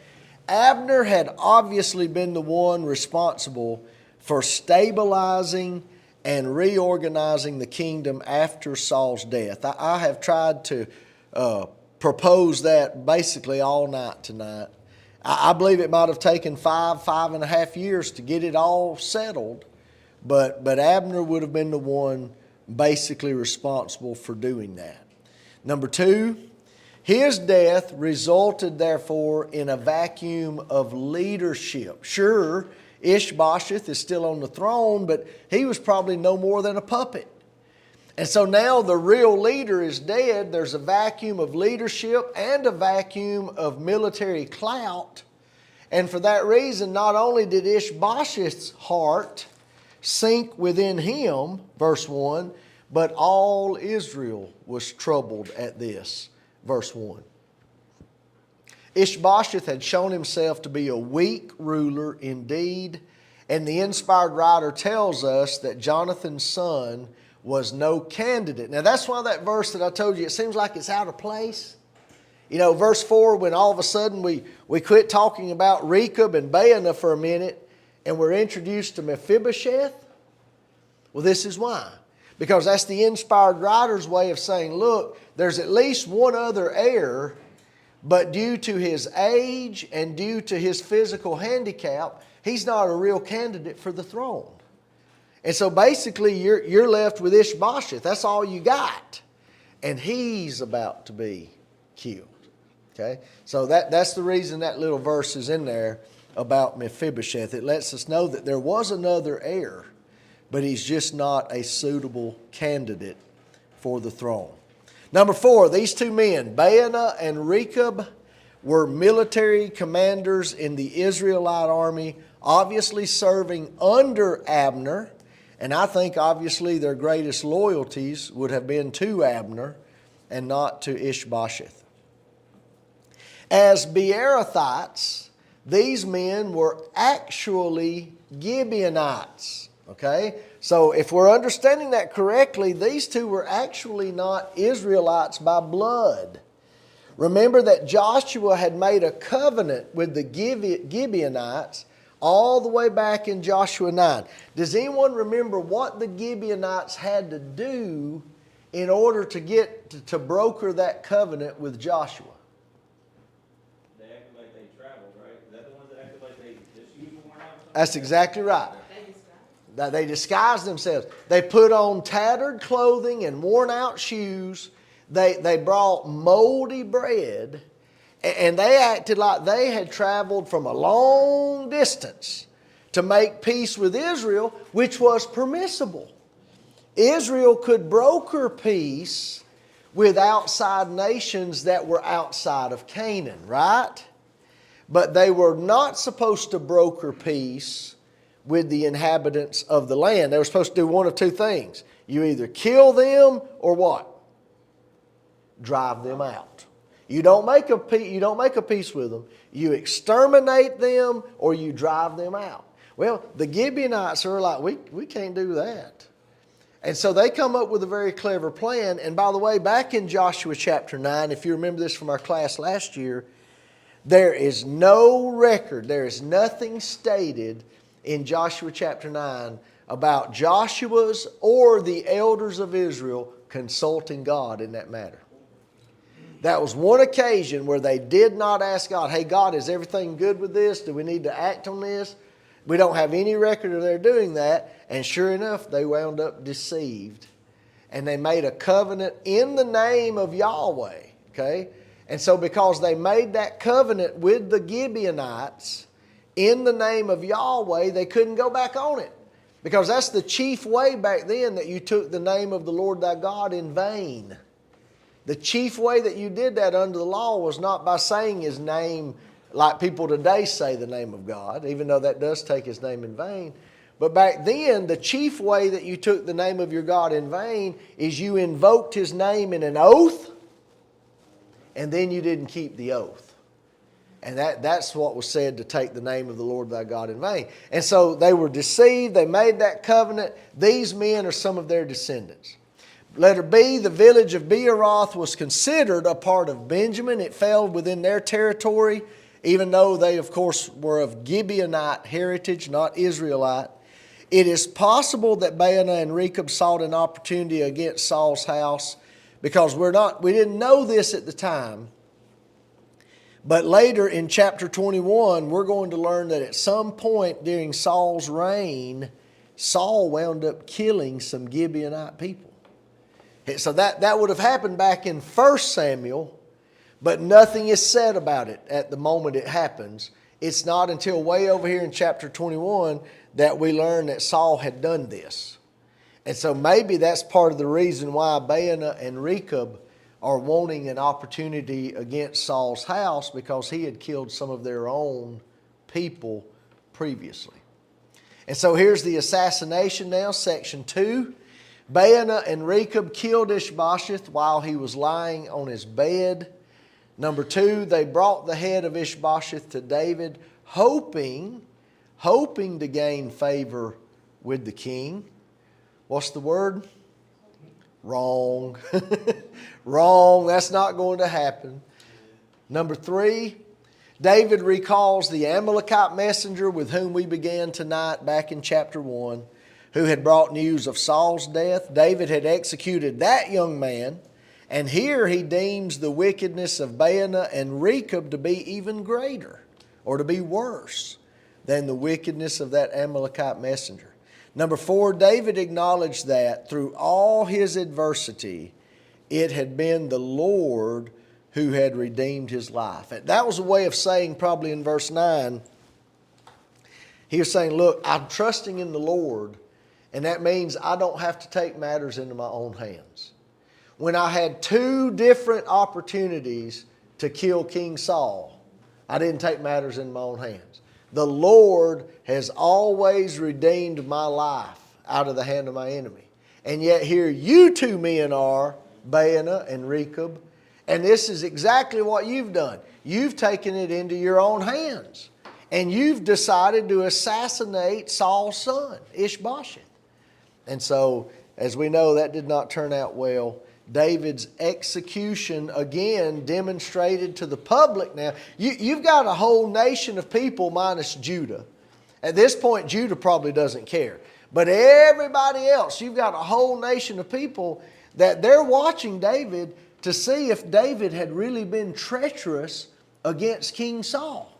Abner had obviously been the one responsible for stabilizing and reorganizing the kingdom after Saul's death. I have tried to propose that basically all night tonight. I believe it might have taken 5.5 years to get it all settled, but Abner would have been the one basically responsible for doing that. Number 2, his death resulted, therefore, in a vacuum of leadership. Sure, Ishbosheth is still on the throne, but he was probably no more than a puppet. And so now the real leader is dead. There's a vacuum of leadership and a vacuum of military clout. And for that reason, not only did Ishbosheth's heart sink within him, verse 1, but all Israel was troubled at this. Verse 1. Ishbosheth had shown himself to be a weak ruler indeed, and the inspired writer tells us that Jonathan's son was no candidate. Now that's why that verse that I told you, it seems like it's out of place. You know, verse 4, when all of a sudden we quit talking about Rechab and Baanah for a minute, and we're introduced to Mephibosheth. Well, this is why. Because that's the inspired writer's way of saying, look, there's at least one other heir, but due to his age and due to his physical handicap, he's not a real candidate for the throne. And so basically you're left with Ishbosheth. That's all you got. And he's about to be killed. Okay? So that's the reason that little verse is in there about Mephibosheth. It lets us know that there was another heir, but he's just not a suitable candidate for the throne. Number 4, these two men, Baanah and Rechab, were military commanders in the Israelite army, obviously serving under Abner. And I think obviously their greatest loyalties would have been to Abner and not to Ishbosheth. As Beerothites, these men were actually Gibeonites. Okay? So if we're understanding that correctly, these two were actually not Israelites by blood. Remember that Joshua had made a covenant with the Gibeonites all the way back in Joshua 9. Does anyone remember what the Gibeonites had to do in order to get to broker that covenant with Joshua? They acted like they traveled, right? Is that the ones that acted like they just used worn out? That's exactly right. They disguised themselves. They put on tattered clothing and worn out shoes. They brought moldy bread. And they acted like they had traveled from a long distance to make peace with Israel, which was permissible. Israel could broker peace with outside nations that were outside of Canaan, right? But they were not supposed to broker peace with the inhabitants of the land. They were supposed to do one of two things. You either kill them or what? Drive them out. You don't make a peace with them. You exterminate them or you drive them out. Well, the Gibeonites are like, we can't do that. And so they come up with a very clever plan. And by the way, back in Joshua chapter 9, if you remember this from our class last year, there is no record, there is nothing stated in Joshua chapter 9 about Joshua's or the elders of Israel consulting God in that matter. That was one occasion where they did not ask God, hey God, is everything good with this? Do we need to act on this? We don't have any record of their doing that. And sure enough, they wound up deceived. And they made a covenant in the name of Yahweh. Okay? And so because they made that covenant with the Gibeonites in the name of Yahweh, they couldn't go back on it. Because that's the chief way back then that you took the name of the Lord thy God in vain. The chief way that you did that under the law was not by saying His name like people today say the name of God, even though that does take His name in vain. But back then, the chief way that you took the name of your God in vain is you invoked His name in an oath, and then you didn't keep the oath. And that's what was said to take the name of the Lord thy God in vain. And so they were deceived. They made that covenant. These men are some of their descendants. Letter B, the village of Beeroth was considered a part of Benjamin. It fell within their territory, even though they, of course, were of Gibeonite heritage, not Israelite. It is possible that Baanah and Rechab sought an opportunity against Saul's house because we didn't know this at the time. But later in chapter 21, we're going to learn that at some point during Saul's reign, Saul wound up killing some Gibeonite people. So that would have happened back in 1 Samuel, but nothing is said about it at the moment it happens. It's not until way over here in chapter 21 that we learn that Saul had done this. And so maybe that's part of the reason why Baanah and Rechab are wanting an opportunity against Saul's house, because he had killed some of their own people previously. And so here's the assassination now, section 2. Baanah and Rechab killed Ishbosheth while he was lying on his bed. Number 2, they brought the head of Ishbosheth to David, hoping to gain favor with the king. What's the word? Wrong. Wrong. That's not going to happen. Number 3, David recalls the Amalekite messenger with whom we began tonight back in chapter 1, who had brought news of Saul's death. David had executed that young man, and here he deems the wickedness of Baanah and Rechab to be even greater, or to be worse than the wickedness of that Amalekite messenger. Number 4, David acknowledged that through all his adversity, it had been the Lord who had redeemed his life. That was a way of saying, probably in verse 9, he was saying, look, I'm trusting in the Lord, and that means I don't have to take matters into my own hands. When I had 2 different opportunities to kill King Saul, I didn't take matters in my own hands. The Lord has always redeemed my life out of the hand of my enemy. And yet here you 2 men are, Baanah and Rechab, and this is exactly what you've done. You've taken it into your own hands. And you've decided to assassinate Saul's son, Ishbosheth. And so, as we know, that did not turn out well. David's execution again demonstrated to the public now. You've got a whole nation of people minus Judah. At this point, Judah probably doesn't care. But everybody else, you've got a whole nation of people that they're watching David to see if David had really been treacherous against King Saul.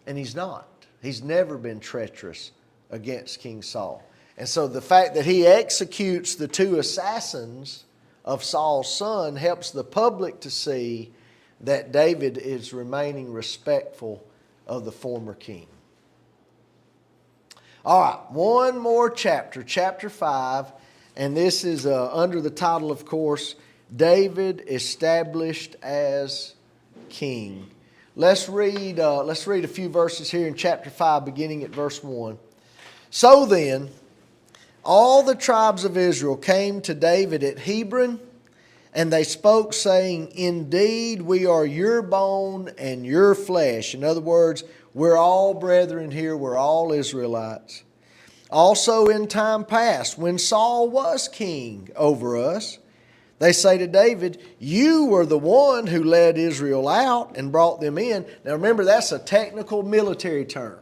And he's not. He's never been treacherous against King Saul. And so the fact that he executes the 2 assassins of Saul's son helps the public to see that David is remaining respectful of the former king. All right, one more chapter, chapter 5, and this is under the title, of course, David established as king. Let's read a few verses here in chapter 5, beginning at verse 1. So then, all the tribes of Israel came to David at Hebron, and they spoke, saying, indeed, we are your bone and your flesh. In other words, we're all brethren here, we're all Israelites. Also in time past, when Saul was king over us, they say to David, you were the one who led Israel out and brought them in. Now remember, that's a technical military term.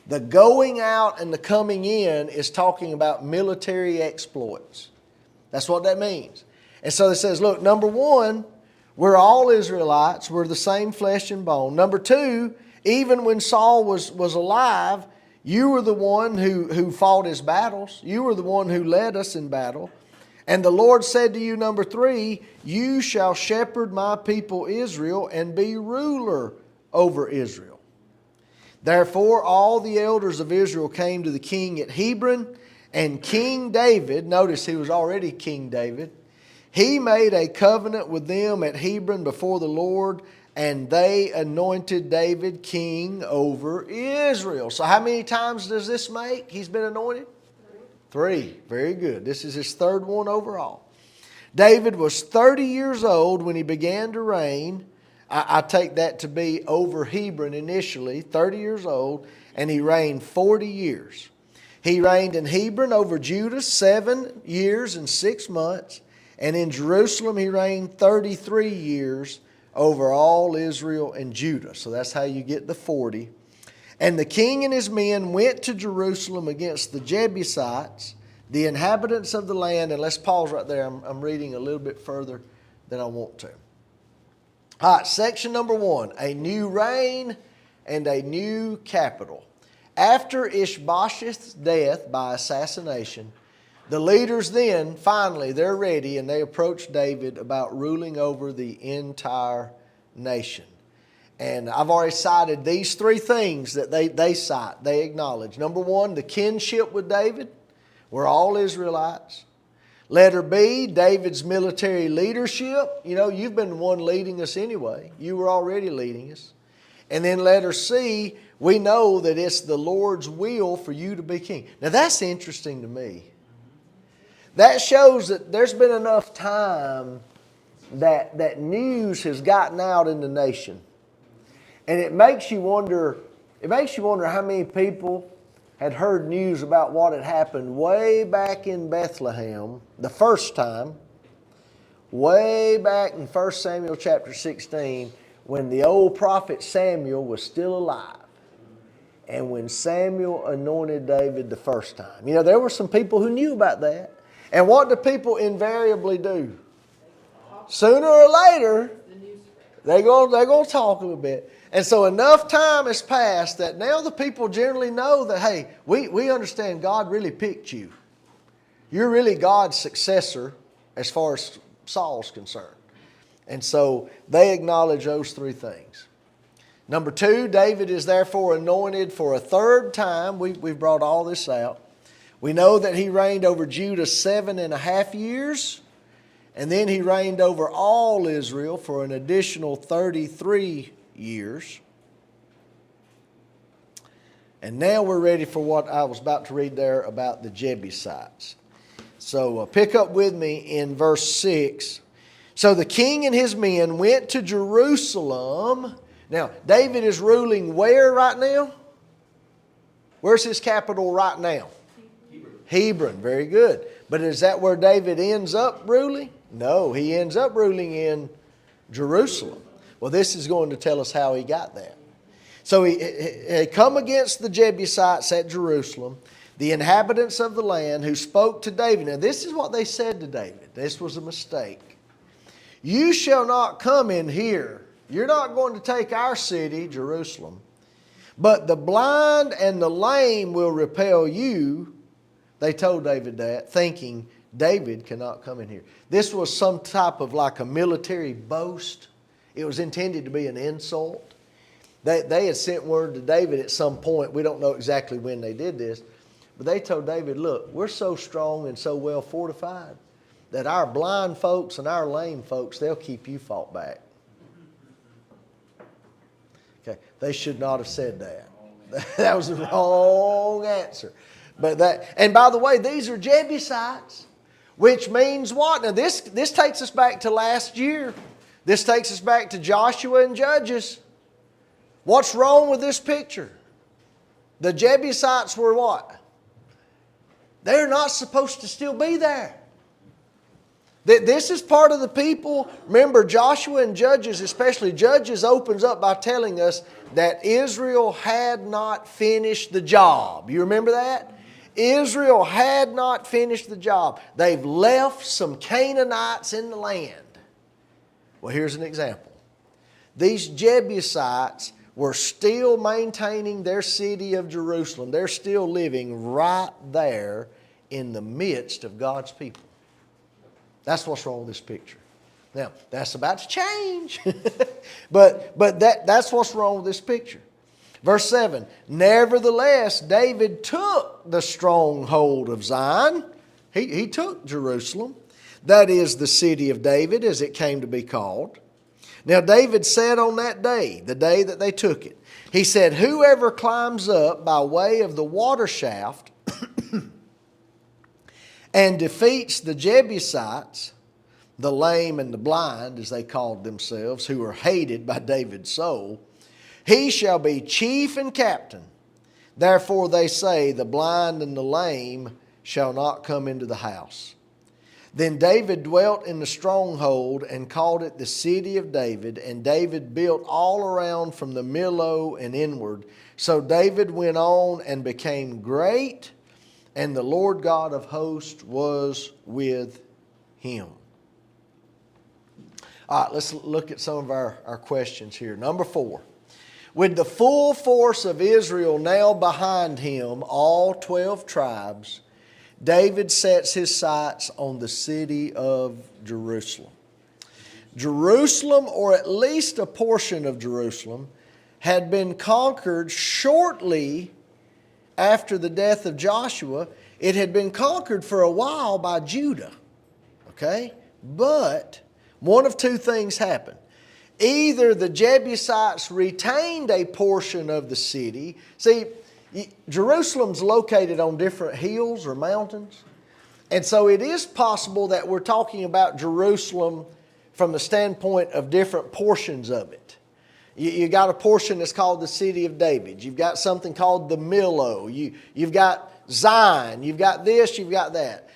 The going out and the coming in is talking about military exploits. That's what that means. And so it says, look, number 1, we're all Israelites. We're the same flesh and bone. Number 2, even when Saul was alive, you were the one who fought his battles. You were the one who led us in battle. And the Lord said to you, number 3, you shall shepherd my people Israel and be ruler over Israel. Therefore, all the elders of Israel came to the king at Hebron, and King David, notice he was already King David, he made a covenant with them at Hebron before the Lord, and they anointed David king over Israel. So how many times does this make? He's been anointed? 3. Very good. This is his 3rd one overall. David was 30 years old when he began to reign. I take that to be over Hebron initially, 30 years old, and he reigned 40 years. He reigned in Hebron over Judah 7 years and 6 months, and in Jerusalem he reigned 33 years over all Israel and Judah. So that's how you get the 40. And the king and his men went to Jerusalem against the Jebusites, the inhabitants of the land. And let's pause right there. I'm reading a little bit further than I want to. All right, section number 1, a new reign and a new capital. After Ishbosheth's death by assassination, the leaders then, finally, they're ready and they approach David about ruling over the entire nation. And I've already cited these 3 things that they cite, they acknowledge. Number 1, the kinship with David. We're all Israelites. Letter B, David's military leadership. You know, you've been the one leading us anyway. You were already leading us. And then letter C, we know that it's the Lord's will for you to be king. Now that's interesting to me. That shows that there's been enough time that news has gotten out in the nation. And it makes you wonder how many people had heard news about what had happened way back in Bethlehem the first time, way back in 1 Samuel chapter 16, when the old prophet Samuel was still alive. And when Samuel anointed David the first time. You know, there were some people who knew about that. And what do people invariably do? Sooner or later, they're going to talk a little bit. And so enough time has passed that now the people generally know that, hey, we understand God really picked you. You're really God's successor as far as Saul's concerned. And so they acknowledge those three things. Number two, David is therefore anointed for a third time. We've brought all this out. We know that he reigned over Judah 7.5 years. And then he reigned over all Israel for an additional 33 years. And now we're ready for what I was about to read there about the Jebusites. So pick up with me in verse 6. So the king and his men went to Jerusalem. Now, David is ruling where right now? Where's his capital right now? Hebron. Very good. But is that where David ends up ruling? No, he ends up ruling in Jerusalem. Well, this is going to tell us how he got that. So he come against the Jebusites at Jerusalem, the inhabitants of the land who spoke to David. Now, this is what they said to David. This was a mistake. You shall not come in here. You're not going to take our city, Jerusalem. But the blind and the lame will repel you. They told David that, thinking David cannot come in here. This was some type of like a military boast. It was intended to be an insult. They had sent word to David at some point. We don't know exactly when they did this. But they told David, look, we're so strong and so well fortified that our blind folks and our lame folks, they'll keep you fought back. Okay, they should not have said that. That was the wrong answer. And by the way, these are Jebusites, which means what? Now this takes us back to last year. This takes us back to Joshua and Judges. What's wrong with this picture? The Jebusites were what? They're not supposed to still be there. This is part of the people. Remember, Joshua and Judges, especially Judges, opens up by telling us that Israel had not finished the job. You remember that? Israel had not finished the job. They've left some Canaanites in the land. Well, here's an example. These Jebusites were still maintaining their city of Jerusalem. They're still living right there in the midst of God's people. That's what's wrong with this picture. Now, that's about to change. but that's what's wrong with this picture. Verse 7, nevertheless, David took the stronghold of Zion. He took Jerusalem. That is the city of David, as it came to be called. Now, David said on that day, the day that they took it, he said, whoever climbs up by way of the water shaft and defeats the Jebusites, the lame and the blind, as they called themselves, who were hated by David's soul, he shall be chief and captain. Therefore they say, the blind and the lame shall not come into the house. Then David dwelt in the stronghold and called it the city of David. And David built all around from the Millo and inward. So David went on and became great, and the Lord God of hosts was with him. All right, let's look at some of our questions here. Number 4. With the full force of Israel now behind him, all 12 tribes, David sets his sights on the city of Jerusalem. Jerusalem, or at least a portion of Jerusalem, had been conquered shortly after the death of Joshua. It had been conquered for a while by Judah. Okay? But one of two things happened. Either the Jebusites retained a portion of the city. See, Jerusalem's located on different hills or mountains. And so it is possible that we're talking about Jerusalem from the standpoint of different portions of it. You got a portion that's called the city of David. You've got something called the Millo. You've got Zion. You've got this, you've got that.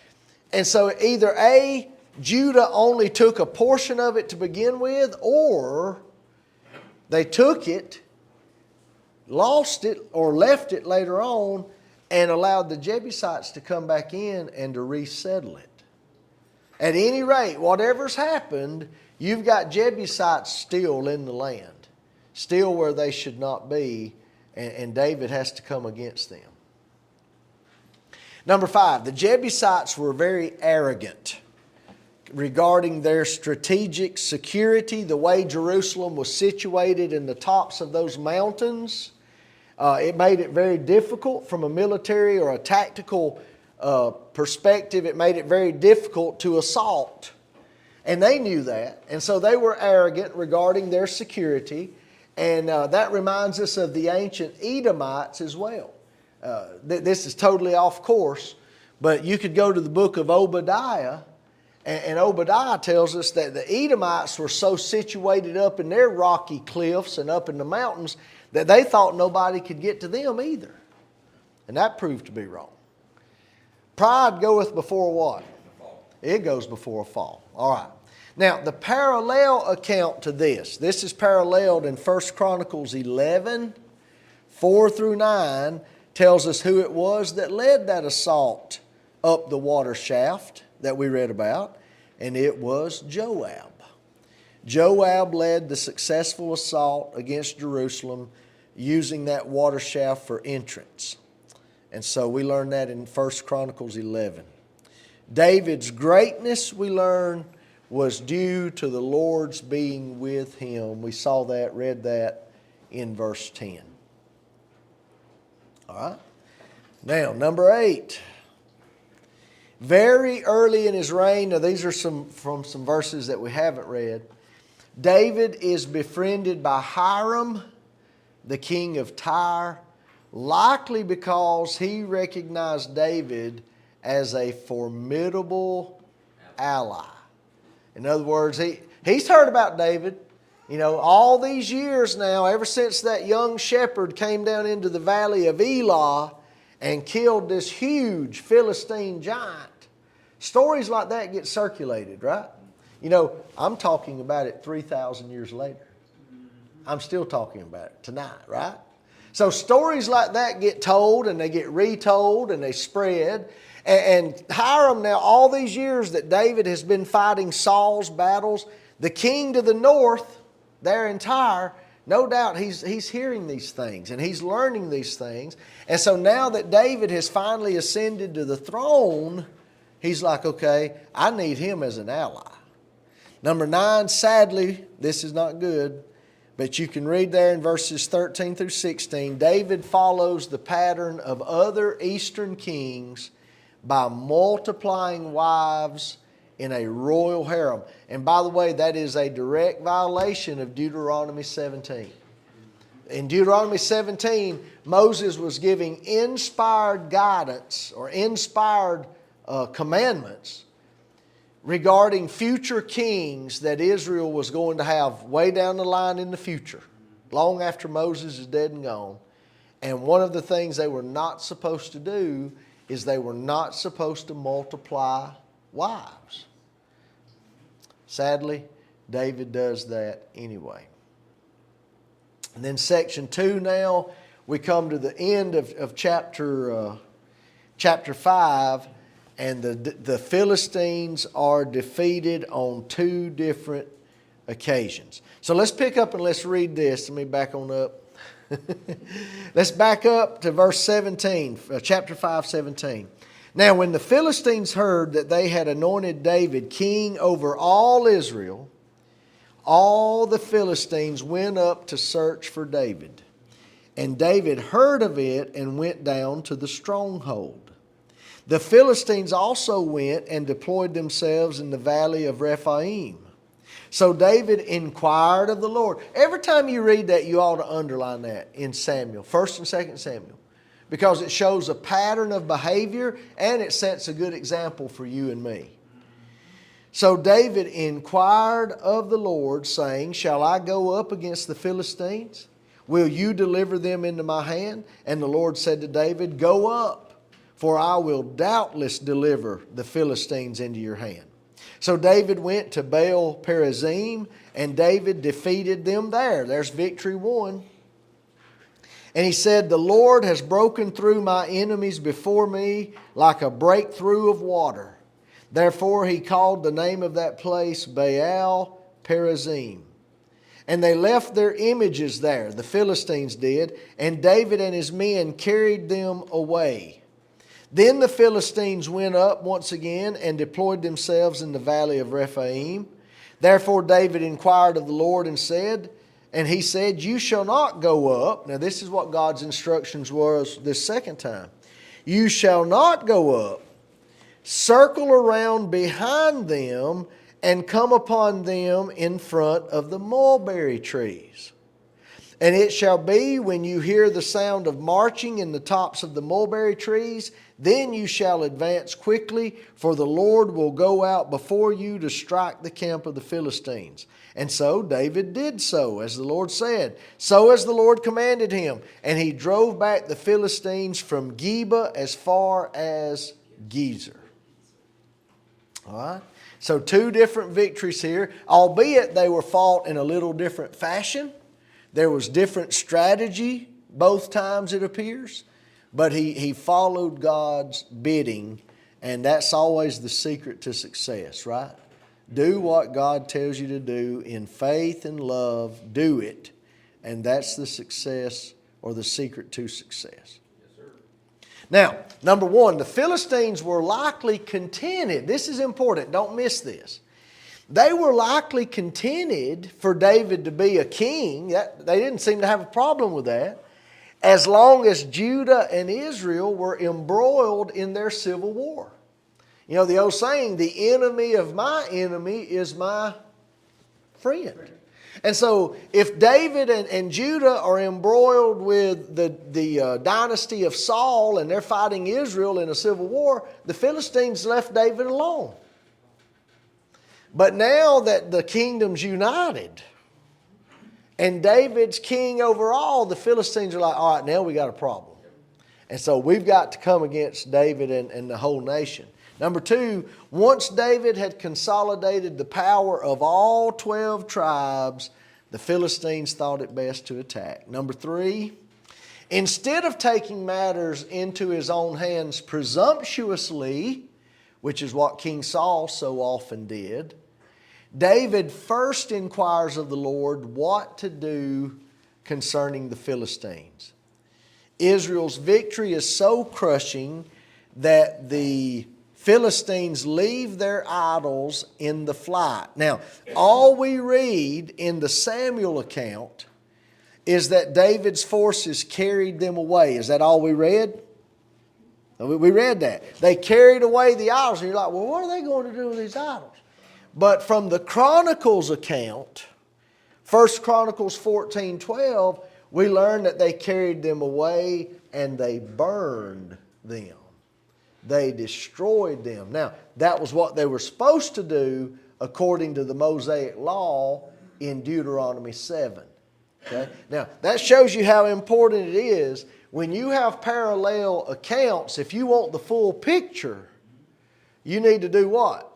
And so either A, Judah only took a portion of it to begin with, or they took it, lost it, or left it later on, and allowed the Jebusites to come back in and to resettle it. At any rate, whatever's happened, you've got Jebusites still in the land, still where they should not be, and David has to come against them. Number 5, the Jebusites were very arrogant regarding their strategic security, the way Jerusalem was situated in the tops of those mountains. It made it very difficult from a military or a tactical perspective. It made it very difficult to assault. And they knew that. And so they were arrogant regarding their security. And that reminds us of the ancient Edomites as well. This is totally off course, but you could go to the book of Obadiah, and Obadiah tells us that the Edomites were so situated up in their rocky cliffs and up in the mountains that they thought nobody could get to them either. And that proved to be wrong. Pride goeth before what? It goes before a fall. All right. Now, the parallel account to this is paralleled in 1 Chronicles 11, 4 through 9, tells us who it was that led that assault up the water shaft that we read about, and it was Joab. Joab led the successful assault against Jerusalem using that water shaft for entrance. And so we learn that in 1 Chronicles 11. David's greatness, we learn, was due to the Lord's being with him. We saw that, read that in verse 10. All right. Now, number 8. Very early in his reign, now these are from some verses that we haven't read, David is befriended by Hiram, the king of Tyre, likely because he recognized David as a formidable ally. In other words, he's heard about David. You know, all these years now, ever since that young shepherd came down into the valley of Elah and killed this huge Philistine giant. Stories like that get circulated, right? You know, I'm talking about it 3,000 years later. I'm still talking about it tonight, right? So stories like that get told and they get retold and they spread. And Hiram, now all these years that David has been fighting Saul's battles, the king to the north, there in Tyre, no doubt he's hearing these things and he's learning these things. And so now that David has finally ascended to the throne, he's like, okay, I need him as an ally. Number 9, sadly, this is not good, but you can read there in verses 13 through 16, David follows the pattern of other eastern kings by multiplying wives in a royal harem. And by the way, that is a direct violation of Deuteronomy 17. In Deuteronomy 17, Moses was giving inspired guidance or inspired commandments regarding future kings that Israel was going to have way down the line in the future, long after Moses is dead and gone. And one of the things they were not supposed to do is they were not supposed to multiply wives. Sadly, David does that anyway. And then section 2 now, we come to the end of chapter 5, and the Philistines are defeated on 2 different occasions. So let's pick up and let's read this. Let me back on up. Let's back up to verse 17, chapter 5, 17. Now, when the Philistines heard that they had anointed David king over all Israel, all the Philistines went up to search for David. And David heard of it and went down to the stronghold. The Philistines also went and deployed themselves in the valley of Rephaim. So David inquired of the Lord. Every time you read that, you ought to underline that in Samuel, 1st and 2nd Samuel, because it shows a pattern of behavior and it sets a good example for you and me. So David inquired of the Lord, saying, Shall I go up against the Philistines? Will you deliver them into my hand? And the Lord said to David, Go up, for I will doubtless deliver the Philistines into your hand. So David went to Baal Perazim, and David defeated them there. There's victory won. And he said, The Lord has broken through my enemies before me like a breakthrough of water. Therefore he called the name of that place Baal Perazim. And they left their images there, the Philistines did, and David and his men carried them away. Then the Philistines went up once again and deployed themselves in the valley of Rephaim. Therefore David inquired of the Lord and he said, You shall not go up. Now this is what God's instructions was this second time. You shall not go up. Circle around behind them and come upon them in front of the mulberry trees. And it shall be when you hear the sound of marching in the tops of the mulberry trees, then you shall advance quickly, for the Lord will go out before you to strike the camp of the Philistines. And so David did so, as the Lord said, so as the Lord commanded him. And he drove back the Philistines from Geba as far as Gezer. All right? So 2 different victories here, albeit they were fought in a little different fashion. There was different strategy both times, it appears. But he followed God's bidding, and that's always the secret to success, right? Do what God tells you to do in faith and love. Do it. And that's the success or the secret to success. Now, number 1, the Philistines were likely contented. This is important. Don't miss this. They were likely contented for David to be a king. They didn't seem to have a problem with that, as long as Judah and Israel were embroiled in their civil war. You know the old saying, the enemy of my enemy is my friend. And so if David and Judah are embroiled with the dynasty of Saul and they're fighting Israel in a civil war, the Philistines left David alone. But now that the kingdom's united and David's king over all, the Philistines are like, all right, now we got a problem. And so we've got to come against David and the whole nation. Number 2, once David had consolidated the power of all 12 tribes, the Philistines thought it best to attack. Number 3, instead of taking matters into his own hands presumptuously, which is what King Saul so often did, David first inquires of the Lord what to do concerning the Philistines. Israel's victory is so crushing that the Philistines leave their idols in the flight. Now, all we read in the Samuel account is that David's forces carried them away. Is that all we read? We read that. They carried away the idols. And you're like, well, what are they going to do with these idols? But from the Chronicles account, 1 Chronicles 14:12, we learn that they carried them away and they burned them. They destroyed them. Now, that was what they were supposed to do according to the Mosaic law in Deuteronomy 7. Okay? Now, that shows you how important it is when you have parallel accounts. If you want the full picture, you need to do what?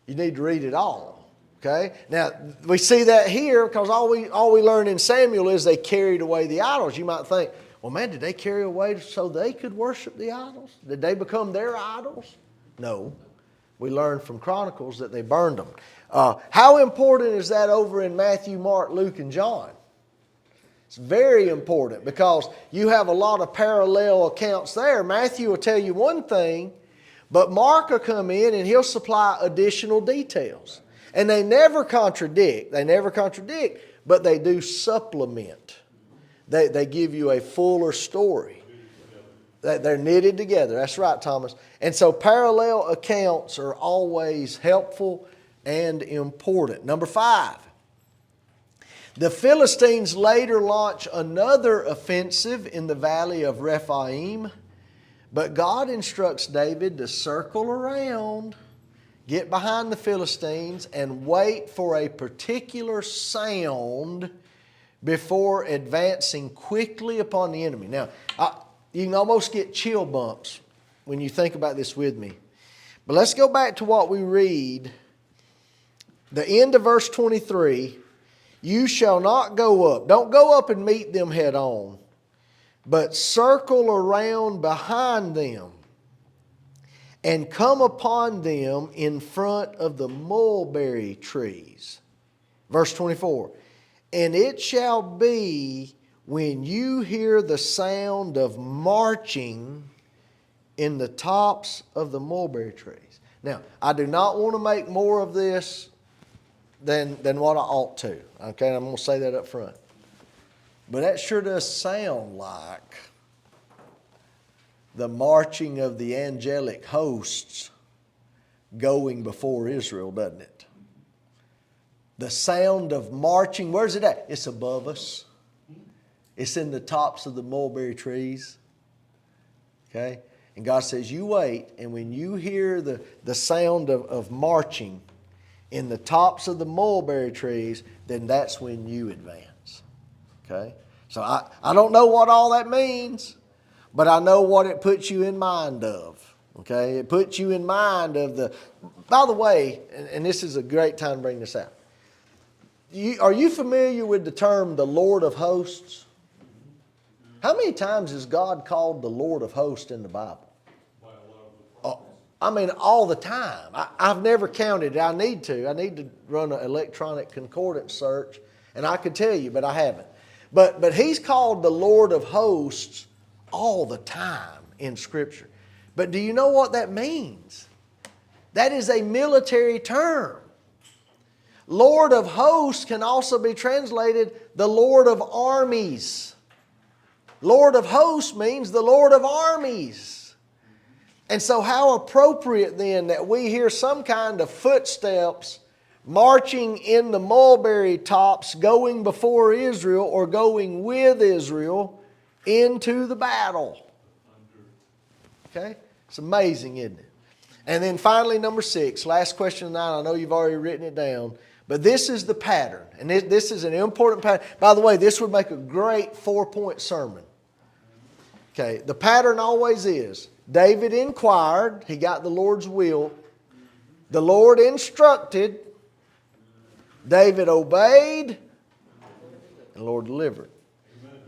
You need to read it all. Okay? Now, we see that here because all we learn in Samuel is they carried away the idols. You might think, well, man, did they carry away so they could worship the idols? Did they become their idols? No. We learn from Chronicles that they burned them. How important is that over in Matthew, Mark, Luke, and John? It's very important because you have a lot of parallel accounts there. Matthew will tell you one thing, but Mark will come in and he'll supply additional details. And they never contradict. But they do supplement. They give you a fuller story. They're knitted together. That's right, Thomas. And so parallel accounts are always helpful and important. Number 5. The Philistines later launch another offensive in the valley of Rephaim. But God instructs David to circle around, get behind the Philistines and wait for a particular sound before advancing quickly upon the enemy. Now, you can almost get chill bumps when you think about this with me. But let's go back to what we read. The end of verse 23, you shall not go up. Don't go up and meet them head on, but circle around behind them and come upon them in front of the mulberry trees. Verse 24, and it shall be when you hear the sound of marching in the tops of the mulberry trees. Now, I do not want to make more of this than what I ought to. Okay, I'm going to say that up front. But that sure does sound like the marching of the angelic hosts going before Israel, doesn't it? The sound of marching, where's it at? It's above us. It's in the tops of the mulberry trees. Okay? And God says, you wait, and when you hear the sound of marching in the tops of the mulberry trees, then that's when you advance. Okay? So I don't know what all that means, but I know what it puts you in mind of. Okay? It puts you in mind of the... By the way, and this is a great time to bring this out. Are you familiar with the term the Lord of Hosts? How many times is God called the Lord of Hosts in the Bible? I mean, all the time. I've never counted it. I need to. I need to run an electronic concordance search, and I could tell you, but I haven't. But He's called the Lord of Hosts all the time in Scripture. But do you know what that means? That is a military term. Lord of Hosts can also be translated the Lord of Armies. Lord of Hosts means the Lord of Armies. And so how appropriate then that we hear some kind of footsteps marching in the mulberry tops going before Israel or going with Israel into the battle. Okay? It's amazing, isn't it? And then finally, number 6, last question of 9. I know you've already written it down. But this is the pattern. And this is an important pattern. By the way, this would make a great 4-point sermon. Okay, the pattern always is, David inquired, he got the Lord's will. The Lord instructed, David obeyed, and the Lord delivered.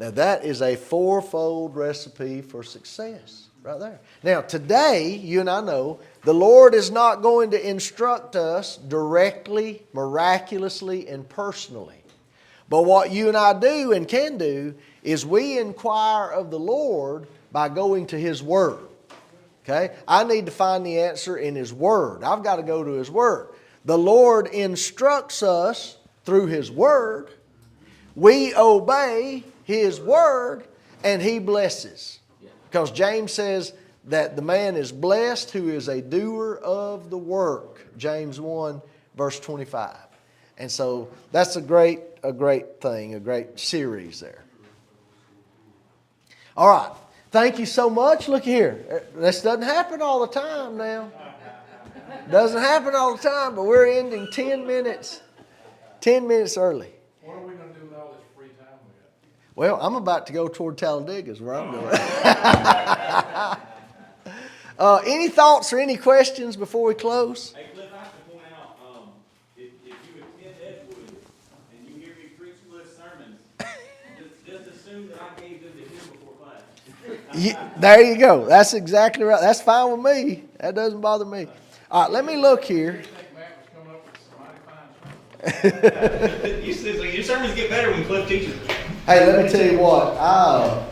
Now that is a 4-fold recipe for success, right there. Now today, you and I know, the Lord is not going to instruct us directly, miraculously, and personally. But what you and I do and can do is we inquire of the Lord by going to His Word. Okay? I need to find the answer in His Word. I've got to go to His Word. The Lord instructs us through His Word. We obey His Word, and He blesses. Because James says that the man is blessed who is a doer of the work. James 1, verse 25. And so that's a great thing, a great series there. All right. Thank you so much. Look here. This doesn't happen all the time now. Doesn't happen all the time, but we're ending 10 minutes early. What are we gonna do with all this free time we got? Well, I'm about to go toward Talladega is where I'm going. Any thoughts or any questions before we close? Hey, Cliff, I have to point out, if you attend Edgewood and you hear me preach Cliff's sermons, just assume that I gave them to him before class. There you go. That's exactly right. That's fine with me. That doesn't bother me. All right, let me look here. I think Matt was coming up with some mighty fine sermons. Your sermons get better when Cliff teaches. Hey, let me tell you what.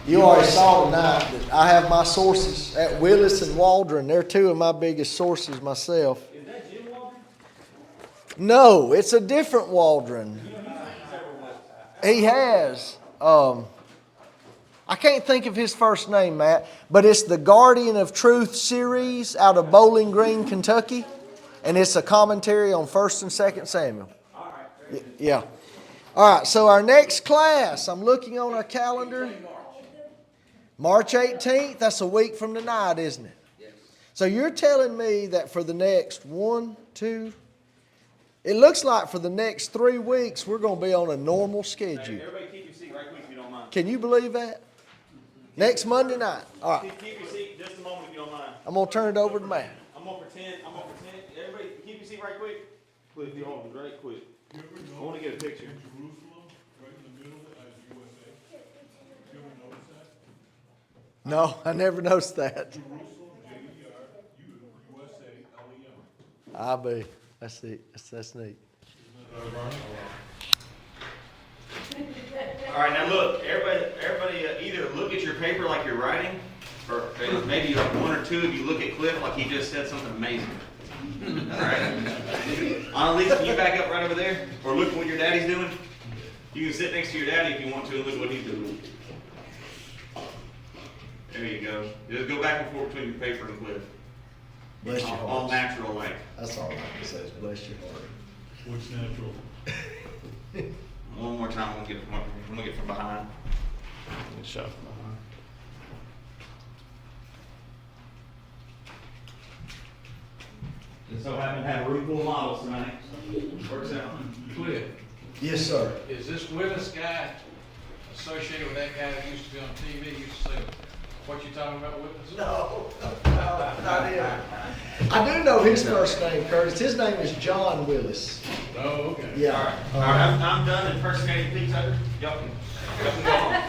You already saw tonight that I have my sources at Willis and Waldron. They're 2 of my biggest sources myself. Is that Jim Waldron? No, it's a different Waldron. He has. I can't think of his first name, Matt, but it's the Guardian of Truth series out of Bowling Green, Kentucky, and it's a commentary on 1st and 2nd Samuel. All right. Yeah. All right, so our next class, I'm looking on our calendar. March 18th, that's a week from tonight, isn't it? Yes. So you're telling me that for the next 1, 2, it looks like for the next 3 weeks, we're gonna be on a normal Hey, schedule. everybody keep your seat right quick if you don't mind. Can you believe that? Next Monday night. All right, Keep your seat just a moment if you don't mind. I'm gonna turn it over to Matt. I'm gonna pretend, everybody keep your seat right quick. Cliff, you hold it right quick. You ever I wanna get a picture. in Jerusalem, right in the middle as USA? You ever notice that? No, I never noticed that. Jerusalem, J-E-R-U-S-A-L-E-M. I be. That's neat. That's neat. All right, now look, everybody, either look at your paper like you're writing, or maybe like one or two of you look at Cliff like he just said something amazing. All right? Annalise, can you back up right over there? Or look at what your daddy's doing? You can sit next to your daddy if you want to and look at what he's doing. There you go. Just go back and forth between your paper and Cliff. Bless your All heart. natural like. That's all I can say is bless your heart. What's natural? One more time, I'm gonna get from behind. Good shot from behind. Just so happen to have a room full of models tonight. Works out. Cliff, Yes, sir. is this Willis guy associated with that guy that used to be on TV, used to say, what you talking about, Willis? No, not him. I do know his first name, Curtis. His name is John Willis. Oh, okay. Yeah. All right, I'm done impersonating Pete Tucker. Y'all can go home.